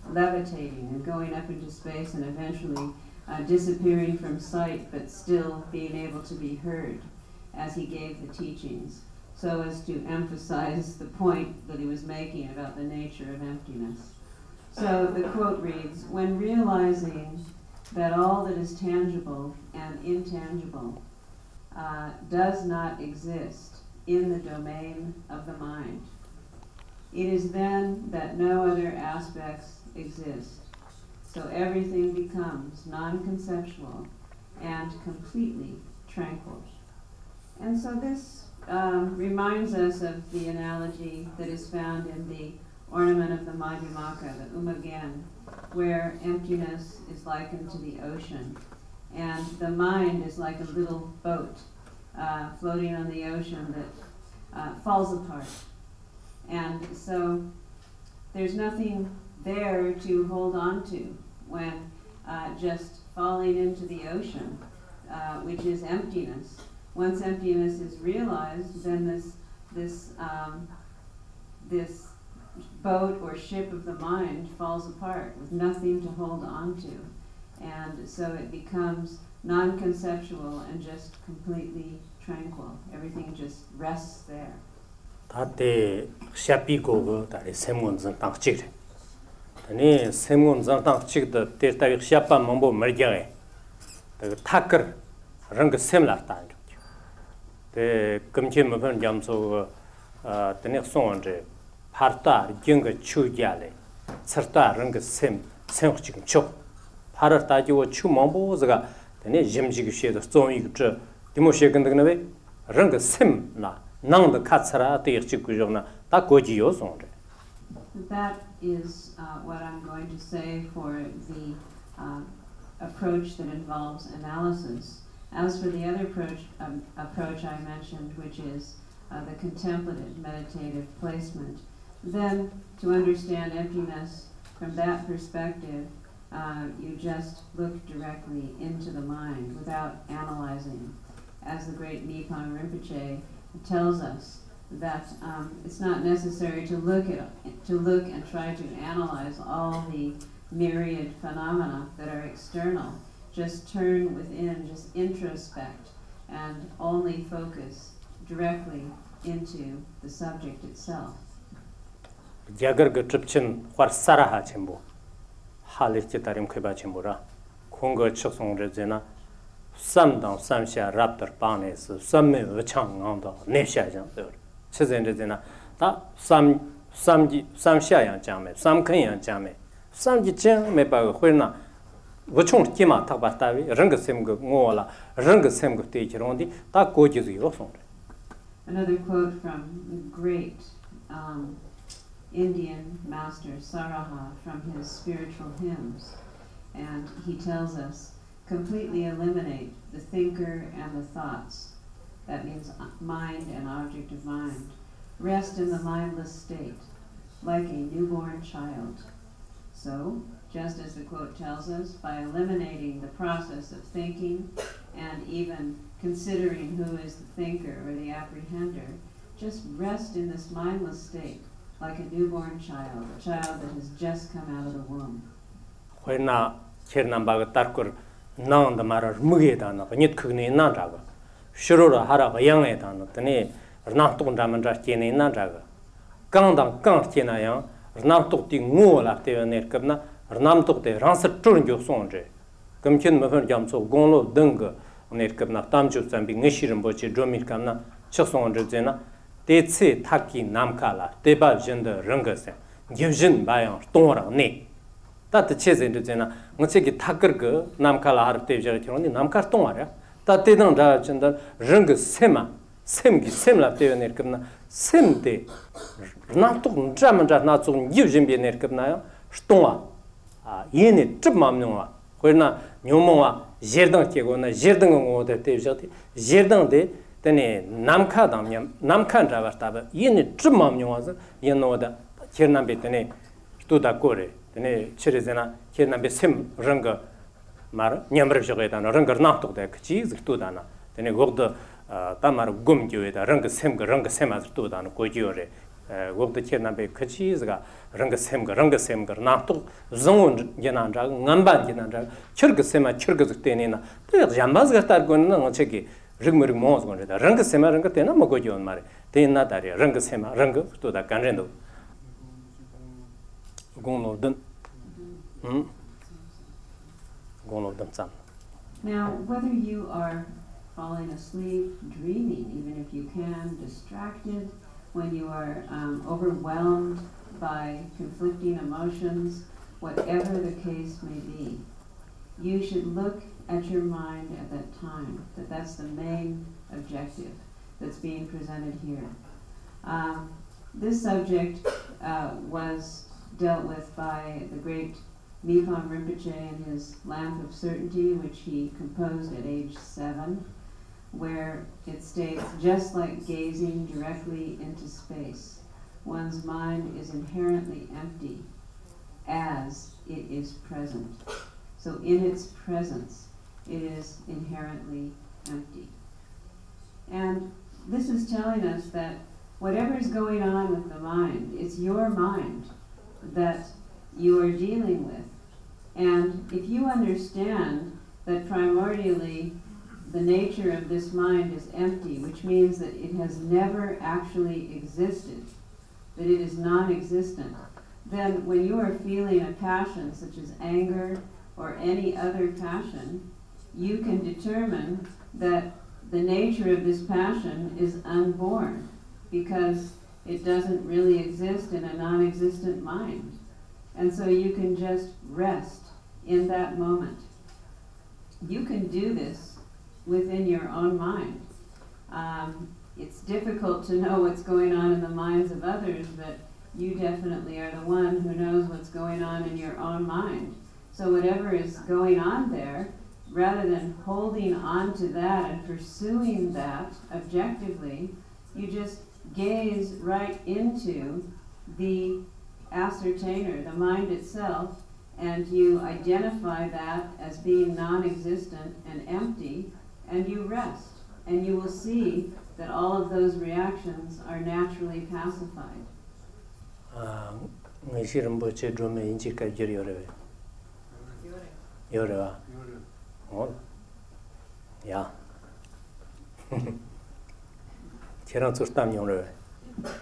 levitating and going up into space, and eventually disappearing from sight, but still being able to be heard as he gave the teachings, so as to emphasize the point that he was making about the nature of emptiness. So the quote reads, "When realizing that all that is tangible and intangible does not exist in the domain of the mind, it is then that no other aspects exist. So everything becomes non-conceptual and completely tranquil." And so this reminds us of the analogy that is found in the ornament of the Madhyamaka, the Umagen, where emptiness is likened to the ocean, and the mind is like a little boat floating on the ocean that falls apart. And so there's nothing there to hold on to when just falling into the ocean, which is emptiness. Once emptiness is realized, then this boat or ship of the mind falls apart with nothing to hold on to. And so it becomes non-conceptual and just completely tranquil. Everything just rests there. 다때 샤피고고 다리 세문전 땅치래. 아니 세문전 땅치도 때따위 샤파 몸보 머겨에. 그 타커 Ranga 셈라타. 데 금치 뭐번 잠소 tene sonje parta gyenge chugyale sarta rang sem chig chok parar ta ji wo chu mambo zaga tene jimji gi she de zong yi zhe dimo she gen de ne we rang sem na nang de katsara de chi gu jong na ta go ji yo song zhe. That is what I'm going to say for the approach that involves analysis. As for the other approach I mentioned, which is the contemplative, meditative placement, then to understand emptiness from that perspective, you just look directly into the mind without analyzing. As the great Nipan Rinpoche tells us, that it's not necessary to look and try to analyze all the myriad phenomena that are external. Just turn within, just introspect, and only focus directly into the subject itself. Jagar ga tripchin war saraha chimbo halir che tarim kheba chimbora khonga chsong re jena samdang samsha raptar panes samme wachang nganda nesha jang de chzen re jena ta samji samsha yang jame samkhen yang jame samji chen me ba khwena wachong kima takba tawi rang sem go ngola rang sem go te chirondi ta ko ji yo song. Another quote from the great Indian master Saraha from his spiritual hymns, and he tells us, completely eliminate the thinker and the thoughts. That means mind and object of mind. Rest in the mindless state, like a newborn child. So, just as the quote tells us, by eliminating the process of thinking and even considering who is the thinker or the apprehender, just rest in this mindless state, like a newborn child, a child that has just come out of the womb. When Chernambaga Tarkur Nang the Mara Mugedana, Nit Kugni Nandraga, Shurura Hara Yang Edana, Tane, Rnatung Ramandra Tiene Nandraga, Gandang Gang Tienayang, Rnatuk Ting Mola Teoner Kabna, Rnamtuk de Ranser Turn Sonje, Gumkin Mavan Jamso, Gonlo Dunga, Nerkabna Tamju Zambi, Nishiram Bochi, Dromir Kamna, Chasson Rezena, Tse Taki Namkala, Deba Gender Rungasen, Yujin Bayan, Tora Ne. That the Chesin Rezena, Mutseki Takerga, Namkala Arte Jartironi, Namkar Tora, that they don't gender Rungas Sema, Semgi, Semla Teonerkabna, Sem de Natuk Dramandra Natsun, Yujin Nerkabna, Stonga, Yeni Tripmamnoa, where Numoa, Jerdan Kegona, Jerdan Oda Tejati, Jerdan de. Tene namka damyam namkan ravartaba yeni trimam nywaza yenoda chernambe tene studa kore tene cherezena chernambe sim ranga mar nyamre jogeda na ranga naqtuk da kchi ztuda na tene gogda tamar gum gyeda ranga sema ztuda na kojiore gogda chernambe kchi zga ranga sem naqtuk zongun jenan ra ngamban jenan ra churga sema churga ztene na te jambaz gartar gonna ngacheki rigmur mons gon da rang sema rang te na mo go jon mare te na da rang sema rang to da kan rendo gon dan sam. Now, whether you are falling asleep, dreaming, even if you can, distracted, when you are overwhelmed by conflicting emotions, whatever the case may be, you should look at your mind at that time, that's the main objective that's being presented here. This subject was dealt with by the great Nipan Rinpoche in his Lamp of Certainty, which he composed at age 7, where it states, just like gazing directly into space, one's mind is inherently empty as it is present. So in its presence, it is inherently empty. And this is telling us that whatever is going on with the mind, it's your mind that you are dealing with. And if you understand that primordially the nature of this mind is empty, which means that it has never actually existed, that it is non-existent, then when you are feeling a passion such as anger or any other passion, you can determine that the nature of this passion is unborn because it doesn't really exist in a non-existent mind. And so you can just rest in that moment. You can do this within your own mind. It's difficult to know what's going on in the minds of others, but you definitely are the one who knows what's going on in your own mind. So whatever is going on there, rather than holding on to that and pursuing that objectively, you just gaze right into the ascertainer, the mind itself, and you identify that as being non-existent and empty, and you rest. And you will see that all of those reactions are naturally pacified. Yeah.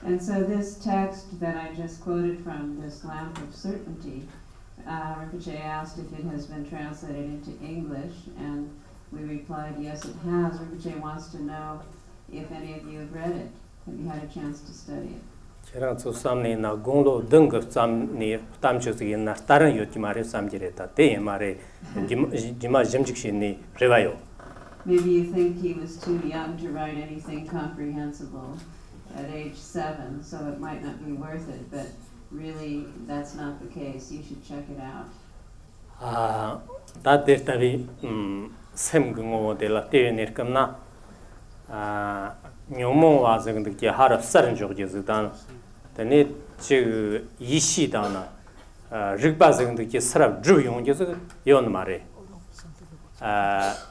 And so this text that I just quoted from, this Lamp of Certainty, Rinpoche asked if it has been translated into English, and we replied, yes, it has. Rinpoche wants to know if any of you have read it. Have you had a chance to study it? Maybe you think he was too young to write anything comprehensible at age 7, so it might not be worth it, but really that's not the case. You should check it out.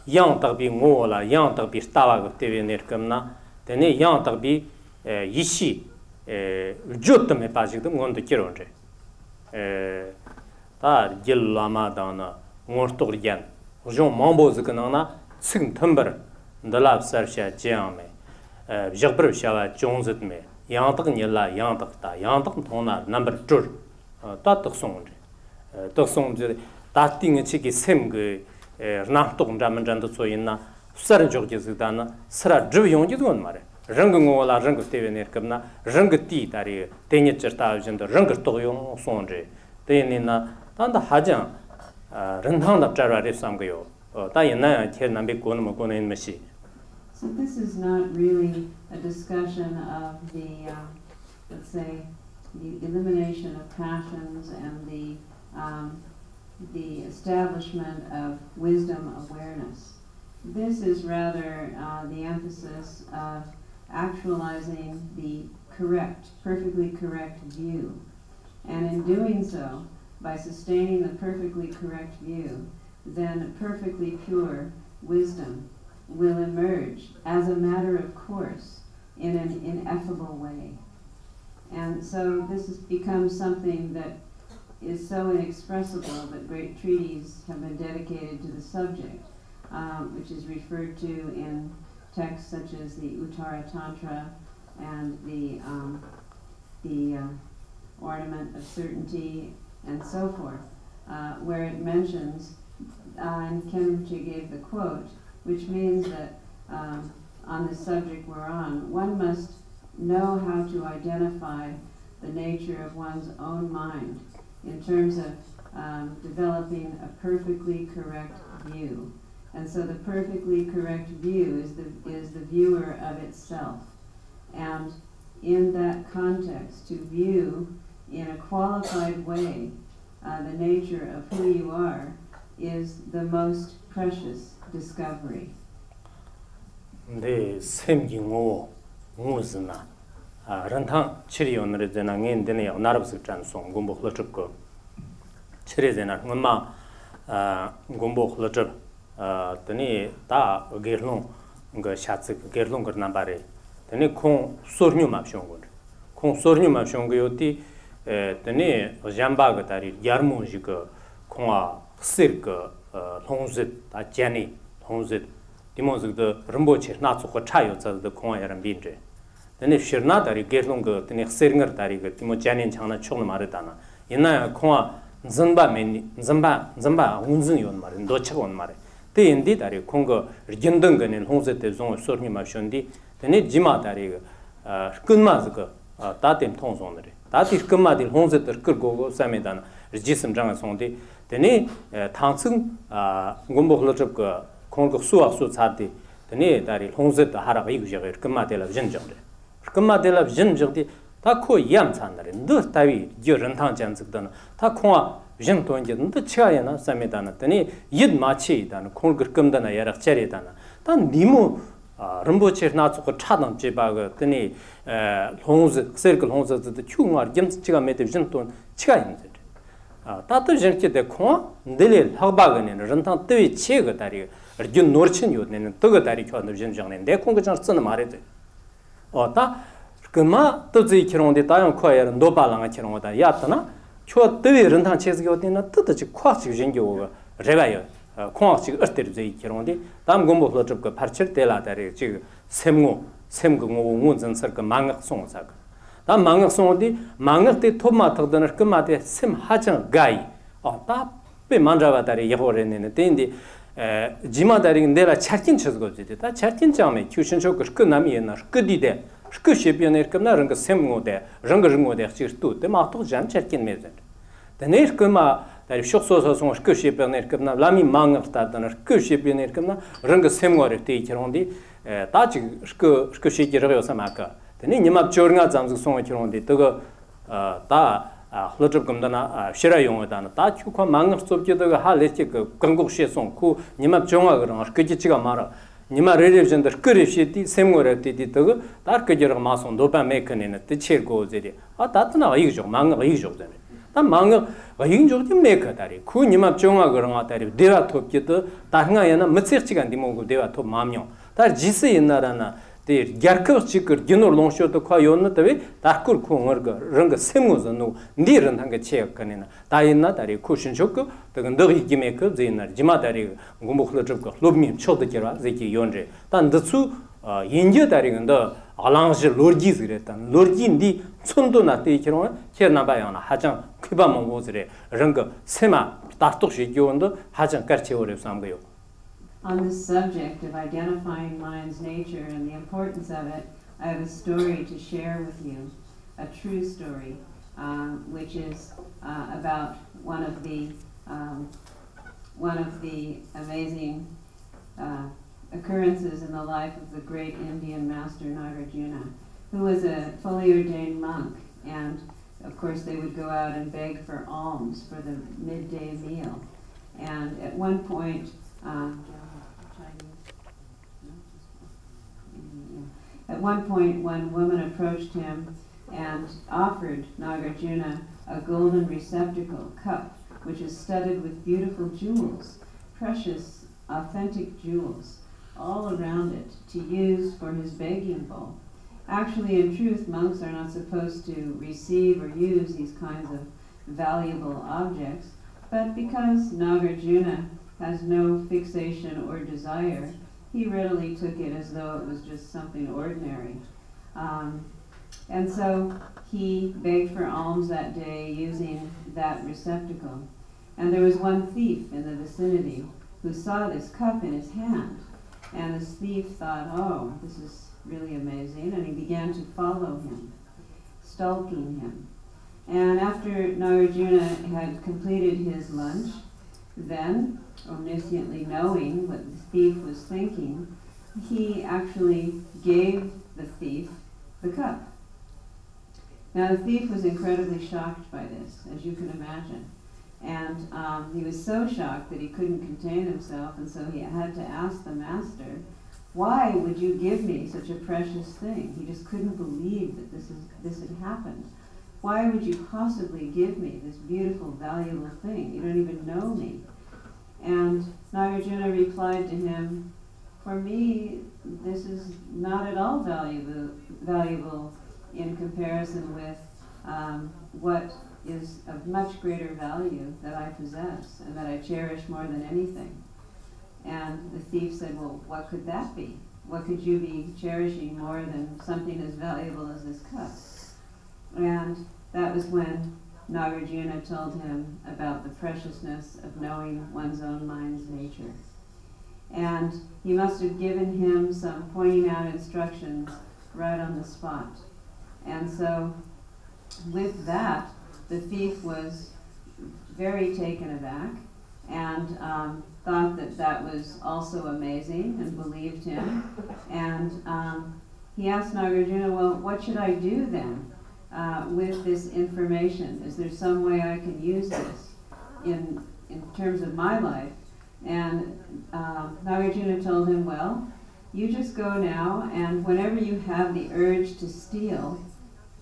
Yang takbi ngola, yang takbi stawa go tewe nerkamna, tene yang takbi yishi jotame pajik dum ngondo kironje. Ta gil lama dana ngortog yan. Jon mambo zikana tsing tumbar ndalab sarsha jiame. Jagbar shawa jonzitme. Yang tak nyela yang tak ta, yang tak thona number 2. Ta tak sonje. Tak sonje ta ting chiki sem ge Namtok Ramanjanda Soyina, Saran Jogizidana, Sara Juyongiz Mare, Rangola, Rango Tevenerkamna, Rangati Tari, Tenacherta, and the Rangertoyon Sonje, Tenina, Tanda Hajan, Randanda Jarari Samgayo, Diana Tiernambi Gunamaguna in Messi. So this is not really a discussion of the, let's say, the elimination of passions and the establishment of wisdom awareness. This is rather the emphasis of actualizing the correct, perfectly correct view. And in doing so, by sustaining the perfectly correct view, then perfectly pure wisdom will emerge as a matter of course in an ineffable way. And so this has become something that is so inexpressible that great treaties have been dedicated to the subject, which is referred to in texts such as the Uttara Tantra and the Ornament of Certainty and so forth, where it mentions, and Khenpo gave the quote, which means that on the subject we're on, one must know how to identify the nature of one's own mind in terms of developing a perfectly correct view. And so the perfectly correct view is the viewer of itself. And in that context, to view in a qualified way the nature of who you are is the most precious discovery. 네, 샘기고 무슨나 런탕 치리온을 되나 겐데네 나르스 찬송 공부 흘러적고 치리제나 엄마 공부 흘러적 드니 다 게르롱 그 샤츠 게르롱 그나 바레 드니 콩 소르뉴 맙숑고 콩 소르뉴 맙숑고 요티 드니 잠바가 다리 야르몬지가 콩아 시르가 홍sit 다 제니 홍sit 디모즈도 럼보치 나츠고 차요자도 공화야란 빈제 근데 셔나다리 게롱거 드네 세링거 다리가 디모 제니 장나 총을 말했다나 이나 공화 zamba unzun yon mare ndo chon mare te indi dari kongo gendeng ganen hongze te zong sormi ma shondi tene jima dari kunma zga ta tem tong zong re ta ti kunma dil hongze ter kur go samedan jisim jang songdi tene tangtsung gombo hlochop ko kongo suwa su chadi tene dari hongze ta hara ig jage kunma de la jin jong re kunma de la jin jong 다 코 이암 찬다래 너 따위 저 런탕 잔즈다나 다 콩아 정 돈게 너 치아야나 사메다나 더니 윷 마치다나 콩 그끔다나 야락 차리다나 다 니모 럼보체 나츠고 차당 제바가 더니 홍즈 서클 홍즈도 추응아 gem치가 메데 정 치가 있는데 다들 저렇게 콩 늘릴 학바가네 런탕 뜨위 치가 다리 준 노르친 요네는 뜨가 다리 켜는 정장네 내 콩그 장 쓰는 말이돼 다 그마 또지 키롱데 다양 코야는 노발랑아 키롱다 야트나 초 뜨위 런탕 체즈기 어디나 뜨듯이 콱지 전교가 레바요 콩악지 어때르지 키롱데 다음 공부 흘러접고 파르칠 때라다리 지금 샘고 운전 설거 망각 송사가 다음 망각 송어디 망각 때 토마토드는 그마데 샘 하정 가이 다 만자바다리 여호레네네 데인데 지마다리 내가 찾긴 쳐거지 다 찾긴 점에 규신적 그 남이 옛날 끝이데 그 시변에 그나 런거 샘고데 런거 치르투 데 마토 잔 찾긴 메제 데네 그마 다리 쇼소소송 그 시변에 그나 라미 망을다다는 그 시변에 그나 런거 샘고를 때 이런데 다지 그 시기를 요사마까 데네 님압 조르가 잠즈 송을 이런데 그거 다 흘러접 검다나 싫어 용어다나 다 추과 망을 섭지도 할레치 그 건국시송 그 님압 정화 그런 그 지치가 말아 니마 레레전더 그리시티 샘고르티 또 다르게저 마송 도파메크네네 티체고제리 다트나 이거죠 망가 이거죠 다 망가 이거죠 메카다리 그 니마 정화 그런 아다리 데와 톱기도 다흥아야나 멋지가 디모고 데와 톱 마음요 다 지스 옛날하나 데 야르크 치크 기노르 롱쇼도 과요는 때에 다쿠르 콩어가 런가 샘고즈노 니른 한게 체크네나 다이나 다리 쿠신쇼크 되건 더기 기메크 제이나 지마다리 공복흘러접고 로미 초드게라 제기 연제 단드수 인제 다리근더 알랑지 로지즈레탄 로지인디 촌도나 때이처럼 케나바야나 하장 크바몬 고즈레 런가 세마 다톡시 교원도 하장 까르체오레 삼고요 On this subject of identifying mind's nature and the importance of it, I have a story to share with you, a true story, which is about one of the amazing occurrences in the life of the great Indian master Nagarjuna, who was a fully ordained monk, and of course they would go out and beg for alms for the midday meal, and at one point. At one point, one woman approached him and offered Nagarjuna a golden receptacle cup, which is studded with beautiful jewels, precious, authentic jewels, all around it, to use for his begging bowl. Actually, in truth, monks are not supposed to receive or use these kinds of valuable objects, but because Nagarjuna has no fixation or desire, he readily took it as though it was just something ordinary. And so he begged for alms that day using that receptacle. And there was one thief in the vicinity who saw this cup in his hand. And this thief thought, oh, this is really amazing. And he began to follow him, stalking him. And after Nagarjuna had completed his lunch, then, omnisciently knowing what the thief was thinking, he actually gave the thief the cup. Now the thief was incredibly shocked by this, as you can imagine. And he was so shocked that he couldn't contain himself, and so he had to ask the master, why would you give me such a precious thing? He just couldn't believe that this had happened. Why would you possibly give me this beautiful, valuable thing? You don't even know me. And Nagarjuna replied to him, for me, this is not at all valuable in comparison with what is of much greater value that I possess and that I cherish more than anything. And the thief said, well, what could that be? What could you be cherishing more than something as valuable as this cup? And that was when Nagarjuna told him about the preciousness of knowing one's own mind's nature. And he must have given him some pointing out instructions right on the spot. And so with that, the thief was very taken aback and thought that that was also amazing and believed him. And he asked Nagarjuna, well, what should I do then with this information? Is there some way I can use this in terms of my life? And Nagarjuna told him, well, you just go now, and whenever you have the urge to steal,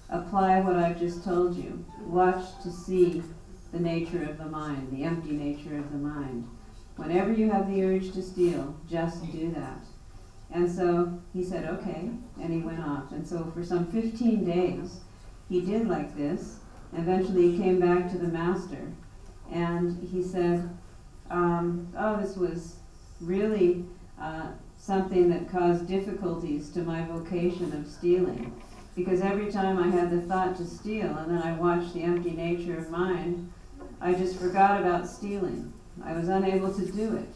apply what I've just told you. Watch to see the nature of the mind, the empty nature of the mind. Whenever you have the urge to steal, just do that. And so he said, okay, and he went off. And so for some 15 days, he did like this. Eventually he came back to the master, and he said, oh, this was really something that caused difficulties to my vocation of stealing. Because every time I had the thought to steal, and then I watched the empty nature of mind, I just forgot about stealing. I was unable to do it.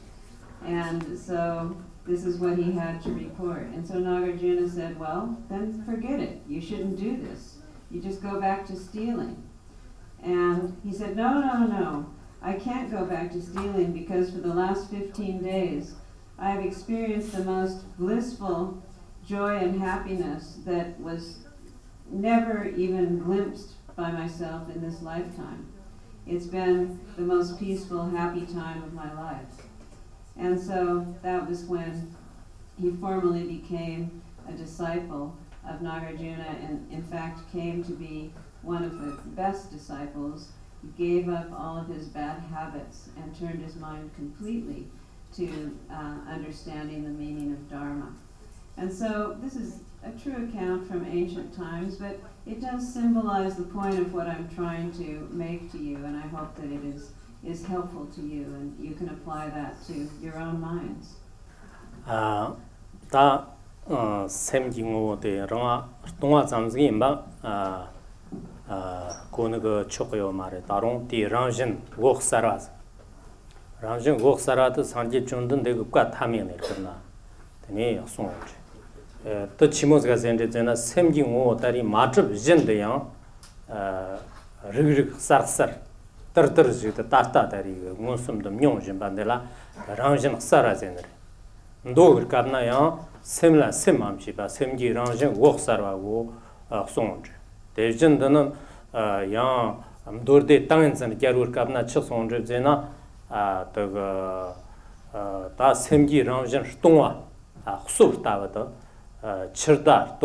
And so this is what he had to report. And so Nagarjuna said, well, then forget it. You shouldn't do this. You just go back to stealing. And he said, no. I can't go back to stealing because for the last 15 days, I have experienced the most blissful joy and happiness that was never even glimpsed by myself in this lifetime. It's been the most peaceful, happy time of my life. And so that was when he formally became a disciple of Nagarjuna, and in fact came to be one of the best disciples. He gave up all of his bad habits and turned his mind completely to understanding the meaning of Dharma. And so this is a true account from ancient times, but it does symbolize the point of what I'm trying to make to you, and I hope that it is helpful to you, and you can apply that to your own minds. 다 샘징오데 랑아 동아 잠즈기 임바 고너거 초고요 말에 다롱 디 랑진 옥사라스 랑진 옥사라도 산지 쫀든 데국과 타면에 그러나 되네 송오지 또 치모스가 센데잖아 샘징오 다리 마트 비전데요 르르 싹싹 떨떨지다 따따다리 무슨도 명진 반데라 랑진 사라제네 ndo karna ya semla semam chiba semgi ranjin woxarwa go sonj dejin dan ya amdorde tangenzan garur karna chi sonj zena da ta semgi ranjin shtongwa xub tawada chirda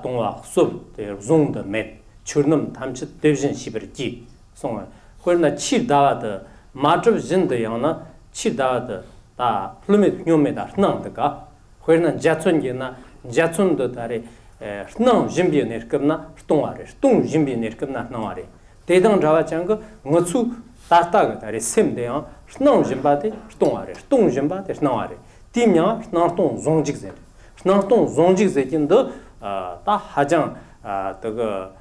tongwa xub de zong de met churnam tamchi devjin shibirji song horna chirda majib jin de yana chirda 다 플루메 뇽메다 hnangdga khoirna jatsunjena jatsundo tare hnang jimbi nerkabna htongare htong jimbi nerkabna hnangare dedang jawa chang ngotsu tarta tare semdeya hnang jimbade htongare htong jimbade hnangare timnya hnang tong zongjik zer hnang tong zongjik zekinda ta hajang daga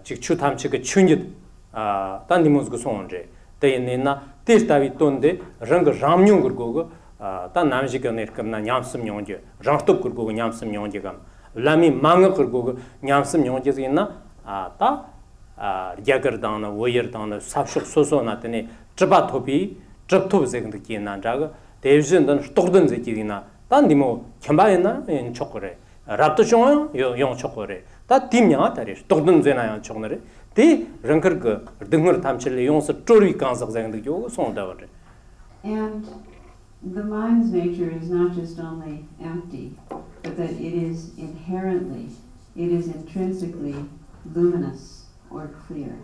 직추 탐치가 춘짓 단디모스고 송onje 대인이나 티스타비 돈데 랑 ramnyung gurgo ta namjika nerkamna nyamsum nyongje rangtop gurgo nyamsum nyongje gam lami mang gurgo nyamsum nyongje zina ta ryagardana woyerdana sapshuk soso na tene chba thobi chbthob zegnd kina jaga devjin dan stogdun zekina 단디모 켐바이나 인 초코레 rapto chong yo chokore ta timnya tare stogdun zena yang choknere 디 랑커 그 등을 탐칠래 용서 쪼리 간석 생각 요거 손다버래. And the mind's nature is not just only empty, but that it is intrinsically luminous or clear.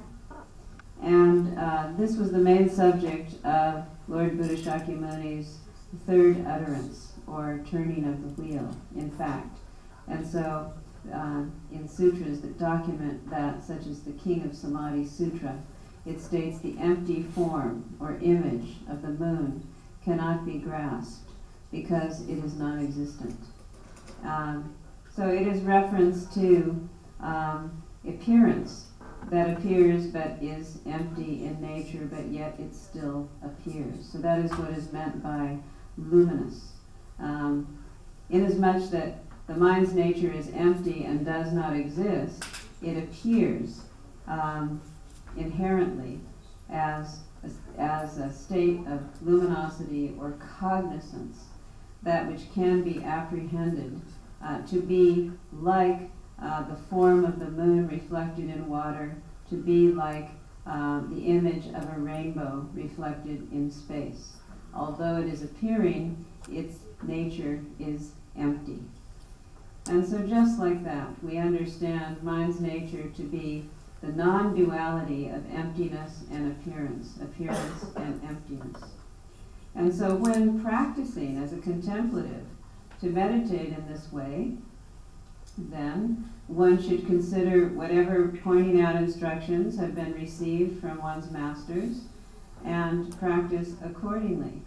And this was the main subject of Lord Buddha Shakyamuni's third utterance, or turning of the wheel, in fact. And so in sutras that document that, such as the King of Samadhi Sutra. It states the empty form or image of the moon cannot be grasped because it is non-existent. So it is reference to appearance that appears but is empty in nature, but yet it still appears. So that is what is meant by luminous. Inasmuch that the mind's nature is empty and does not exist, it appears inherently as a state of luminosity or cognizance, that which can be apprehended to be like the form of the moon reflected in water, to be like the image of a rainbow reflected in space. Although it is appearing, its nature is empty. And so just like that, we understand mind's nature to be the non-duality of emptiness and appearance and emptiness. And so when practicing as a contemplative to meditate in this way, then one should consider whatever pointing out instructions have been received from one's masters and practice accordingly.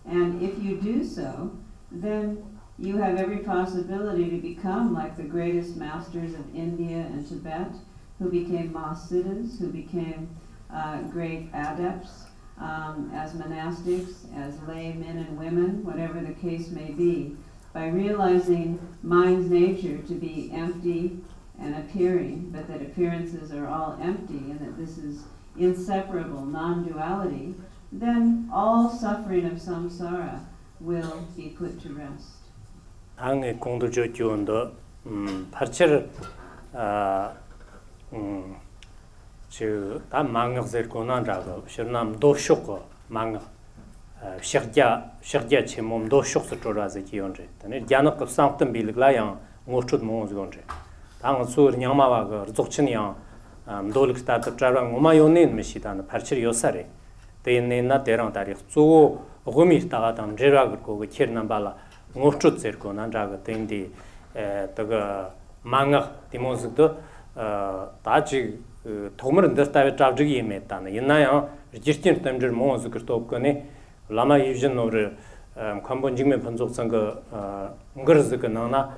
And if you do so, then you have every possibility to become like the greatest masters of India and Tibet, who became Mahasiddhas, who became great adepts as monastics, as lay men and women, whatever the case may be, by realizing mind's nature to be empty and appearing, but that appearances are all empty and that this is inseparable non-duality, then all suffering of samsara will be put to rest. 항의 공도 조교원도 파처를 다 망역을 고난다고 실남 도쇼고 망 시작자 체몸 도쇼스 돌아서 기온제 근데 야나급 상품 빌라양 모추드 모즈곤제 당 수르 냥마와가 족친이야 돌릭스타트 트라랑 오마요네 미시다나 파처 요사레 대인네나 대랑 다리 조 고미스타가담 제라고 그 키르남발라 모추드 세르고난 자가 된디 그가 망역 디모스도 다지 도머는 데스타베 잡지기 메타나 이나야 지스틴 템저 모즈 그스톱거네 라마 유진노르 컴본징메 번족선거 응거르즈가 나나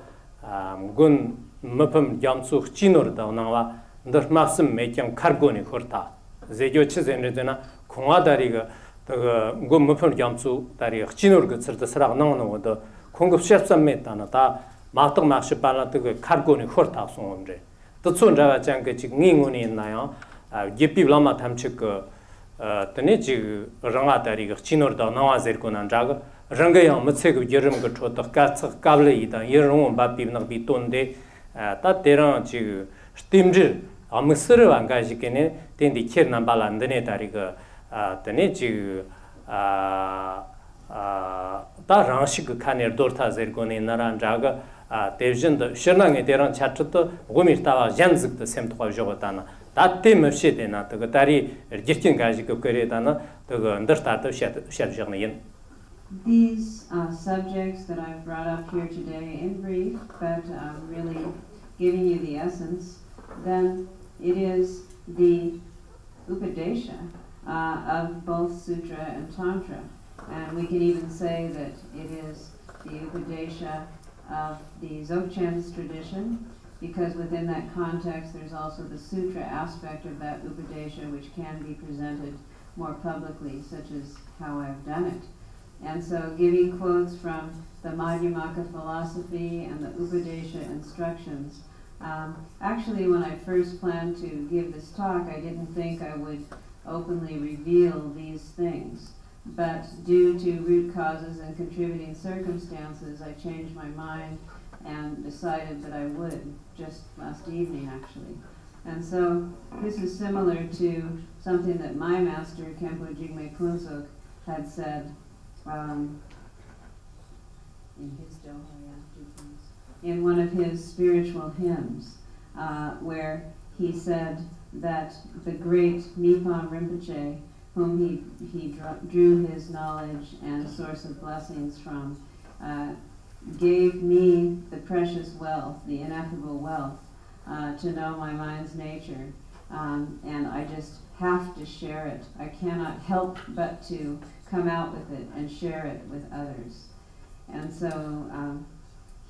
군 머품 잠수 치노르다 나와 더 마스음 메짱 카르고니 코르타 제교치 젠레데나 공화다리가 그 머품 잠수 다리 치노르가 쓰르다스라 나오노도 공급 셰프선 메타나 다 마떡 마시 발라트 카르고니 코르타 송온제 또 촌자가 장게 지금 닝운이 있나요? 예비블라마 탐측 tene ji ranga tari ga chinor da nawa zer ko nan jaga ranga ya metse go yerim go chot ka ts kable ida yerom ba pi na bi tonde ta teran ji stimjir amsir wanga ji kene tendi ker nan balan dene tari ga tene ji ta rangshik khaner dorta zer ko ne naran jaga devjin da shirnang teran chatut gomir ta janzik da sem twa jogotana 다때 없이 되나 그 다리 지킨 가지고 그래다나 그 understand 샤르장는 These subjects that I've brought up here today in brief, but really giving you the essence, then it is the upadesha of both sutra and tantra, and we can even say that it is the upadesha of the Dzogchen's tradition, because within that context there's also the sutra aspect of that upadesha which can be presented more publicly, such as how I've done it. And so giving quotes from the Madhyamaka philosophy and the upadesha instructions. Actually, when I first planned to give this talk, I didn't think I would openly reveal these things. But due to root causes and contributing circumstances, I changed my mind and decided that I would, just last evening actually. And so this is similar to something that my master, Khenpo Jigme Phuntsok, had said in his in one of his spiritual hymns, where he said that the great Nippon Rinpoche, whom he drew his knowledge and source of blessings from, gave me the precious wealth, the ineffable wealth, to know my mind's nature. And I just have to share it. I cannot help but to come out with it and share it with others. And so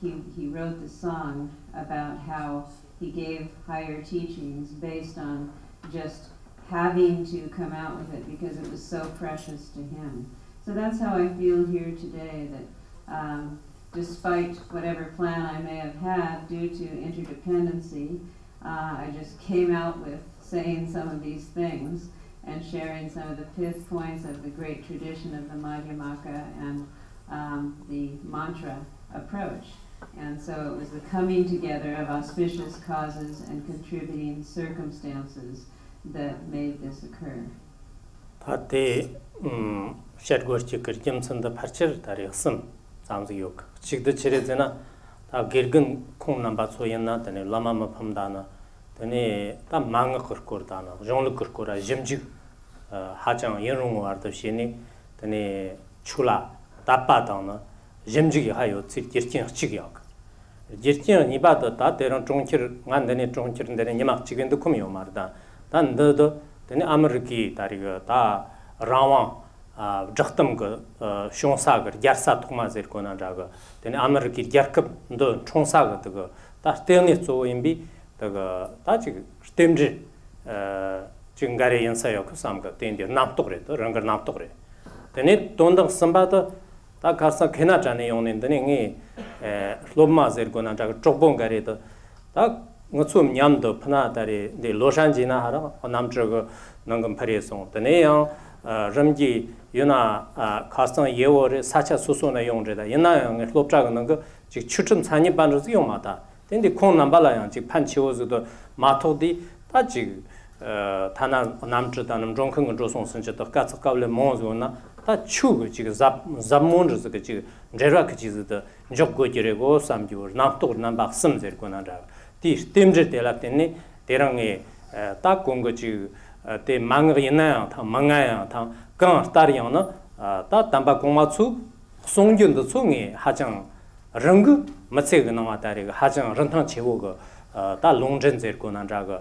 he wrote the song about how he gave higher teachings based on just having to come out with it because it was so precious to him. So that's how I feel here today, that despite whatever plan I may have had due to interdependency, I just came out with saying some of these things and sharing some of the fifth points of the great tradition of the Madhyamaka and the mantra approach. And so it was the coming together of auspicious causes and contributing circumstances that made this occur. Tati shargoshchi kirjimsanda parchir tarixsim samzi yok. Chigda chirezena ta girgin kong namba soyenna tani lama mapamdana tani ta manga kirkordana zhonglu kirkora jimjig hachang yenrungu ardo shini tani chula tappa dana jimjigi hayo tsit jirchin chig yok. Jirchin nibada ta terang chongchir ngandani chongchir ndani nimak chigindu kumyo marda dan dodo tani Ameriki tariga ta rawang jahtam ga shongsagar yarsa tukma zer kona jaga tani Ameriki yarkab ndo chongsaga daga ta teni zo imbi daga ta jig stemji jingare yansa yok samga tendi namtogre to rangar namtogre tani tondang sambada ta karsa kena jane yonin dani ngi lobma zer kona jaga chokbong gare to ta ngtsum nyamdo phna dare de loshanji na hara namchog nangam pharesong tane yang ramji yuna khasang yewore sacha susona yongje da yana yang lobjag nang ji chuchum sani banro yongmata tende khong nambala yang ji panchiwozo do matodi ta ji tana namchu danam jongkhang josong senje da ka tsakawle monzo na ta chu ji zammonje zge ji jerak ji de joggo jirego samjur namtog nambak simzer kona da ti stemje telapteni terang에 딱 공거지 때 망이나 다 망아야 다 강스타리야나 다 담바 공마추 송견도 송이 하장 릉그 맞세가 나와다리가 하장 런탕 제고가 다 롱전제고난 자가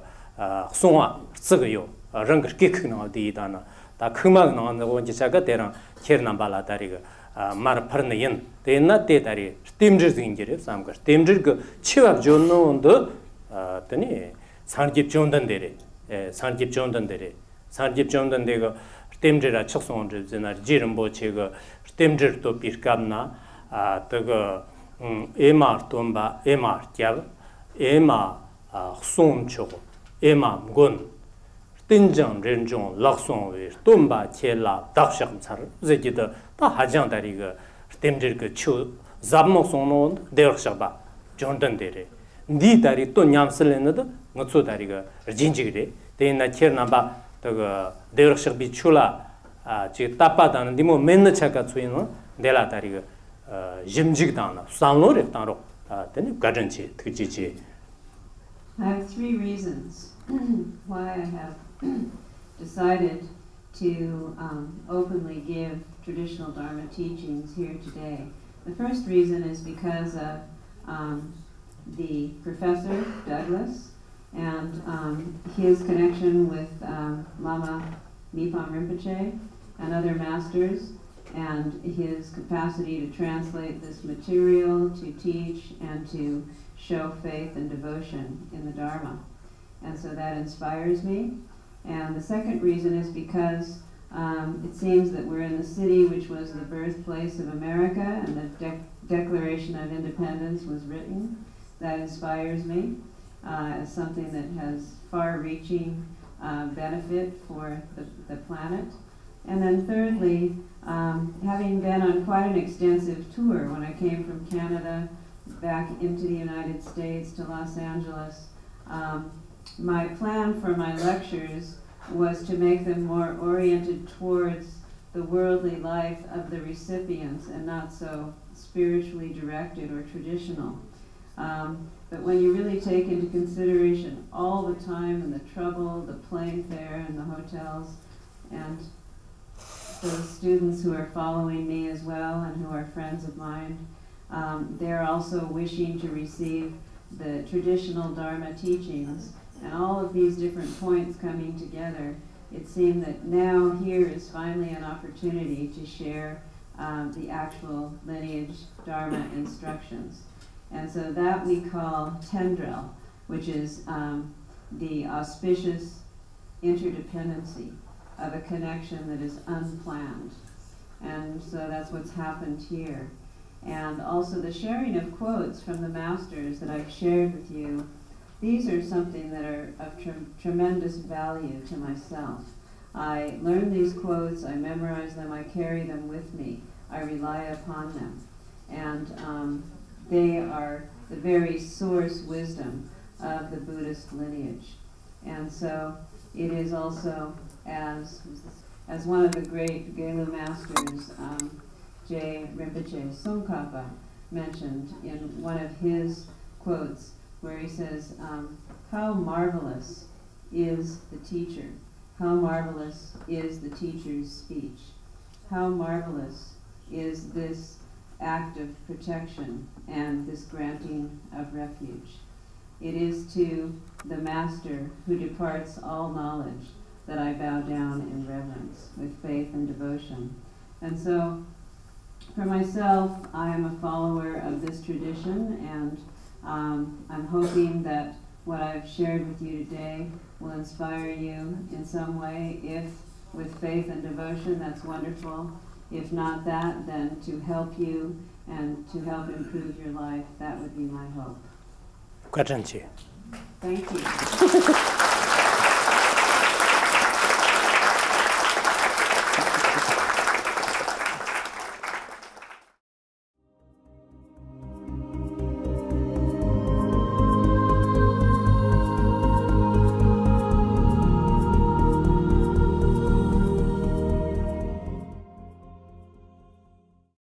송아 쓰고요 릉그 끼크나 디다나 다 크막 나온다 원지 자가 대랑 케르남발라다리가 말 퍼는 때나 때다리 스팀즈인 게래 삼가 스팀즈 그 치와 존노온도 더니 산집 존던데래 산집 존던데래 산집 존던데가 스팀즈라 척송온즈나 지름보 제가 스팀즈도 비감나 그거 에마 돈바 에마 캬 에마 송초 에마 군 뜬정 renjong lakson we tomba chela daksham sar zegida ta hajang dariga temjer ke chu zabmo sono dershaba jondan dere ndi dari to nyamselene da ngotso dariga jinjigre de na cherna ba daga dershab bi chula ji tapa dan dimo menna chaka chuino dela dariga jimjig dana sanlore tanro tene gajanchi tgiji. I have three reasons why I have decided to openly give traditional Dharma teachings here today. The first reason is because of the professor, Douglas, and his connection with Lama Mipam Rinpoche and other masters, and his capacity to translate this material, to teach, and to show faith and devotion in the Dharma. And so that inspires me. And the second reason is because it seems that we're in the city which was the birthplace of America, and the Declaration of Independence was written. That inspires me as something that has far-reaching benefit for the planet. And then thirdly, having been on quite an extensive tour when I came from Canada back into the United States to Los Angeles, my plan for my lectures was to make them more oriented towards the worldly life of the recipients and not so spiritually directed or traditional. But when you really take into consideration all the time and the trouble, the plane fare and the hotels, and those students who are following me as well and who are friends of mine, they're also wishing to receive the traditional Dharma teachings, and all of these different points coming together. It seemed that now here is finally an opportunity to share the actual lineage Dharma instructions. And so that we call tendril, which is the auspicious interdependency of a connection that is unplanned. And so that's what's happened here. And also the sharing of quotes from the masters that I've shared with you, these are something that are of tremendous value to myself. I learn these quotes, I memorize them, I carry them with me, I rely upon them. And they are the very source wisdom of the Buddhist lineage. And so it is also, as one of the great Gelu masters, J. Rinpoche Tsongkhapa, mentioned in one of his quotes, where he says, how marvelous is the teacher, how marvelous is the teacher's speech, how marvelous is this act of protection and this granting of refuge. It is to the master who departs all knowledge that I bow down in reverence with faith and devotion. And so, for myself, I am a follower of this tradition, and I'm hoping that what I've shared with you today will inspire you in some way. If with faith and devotion, that's wonderful. If not that, then to help you and to help improve your life, that would be my hope. Thank Thank you.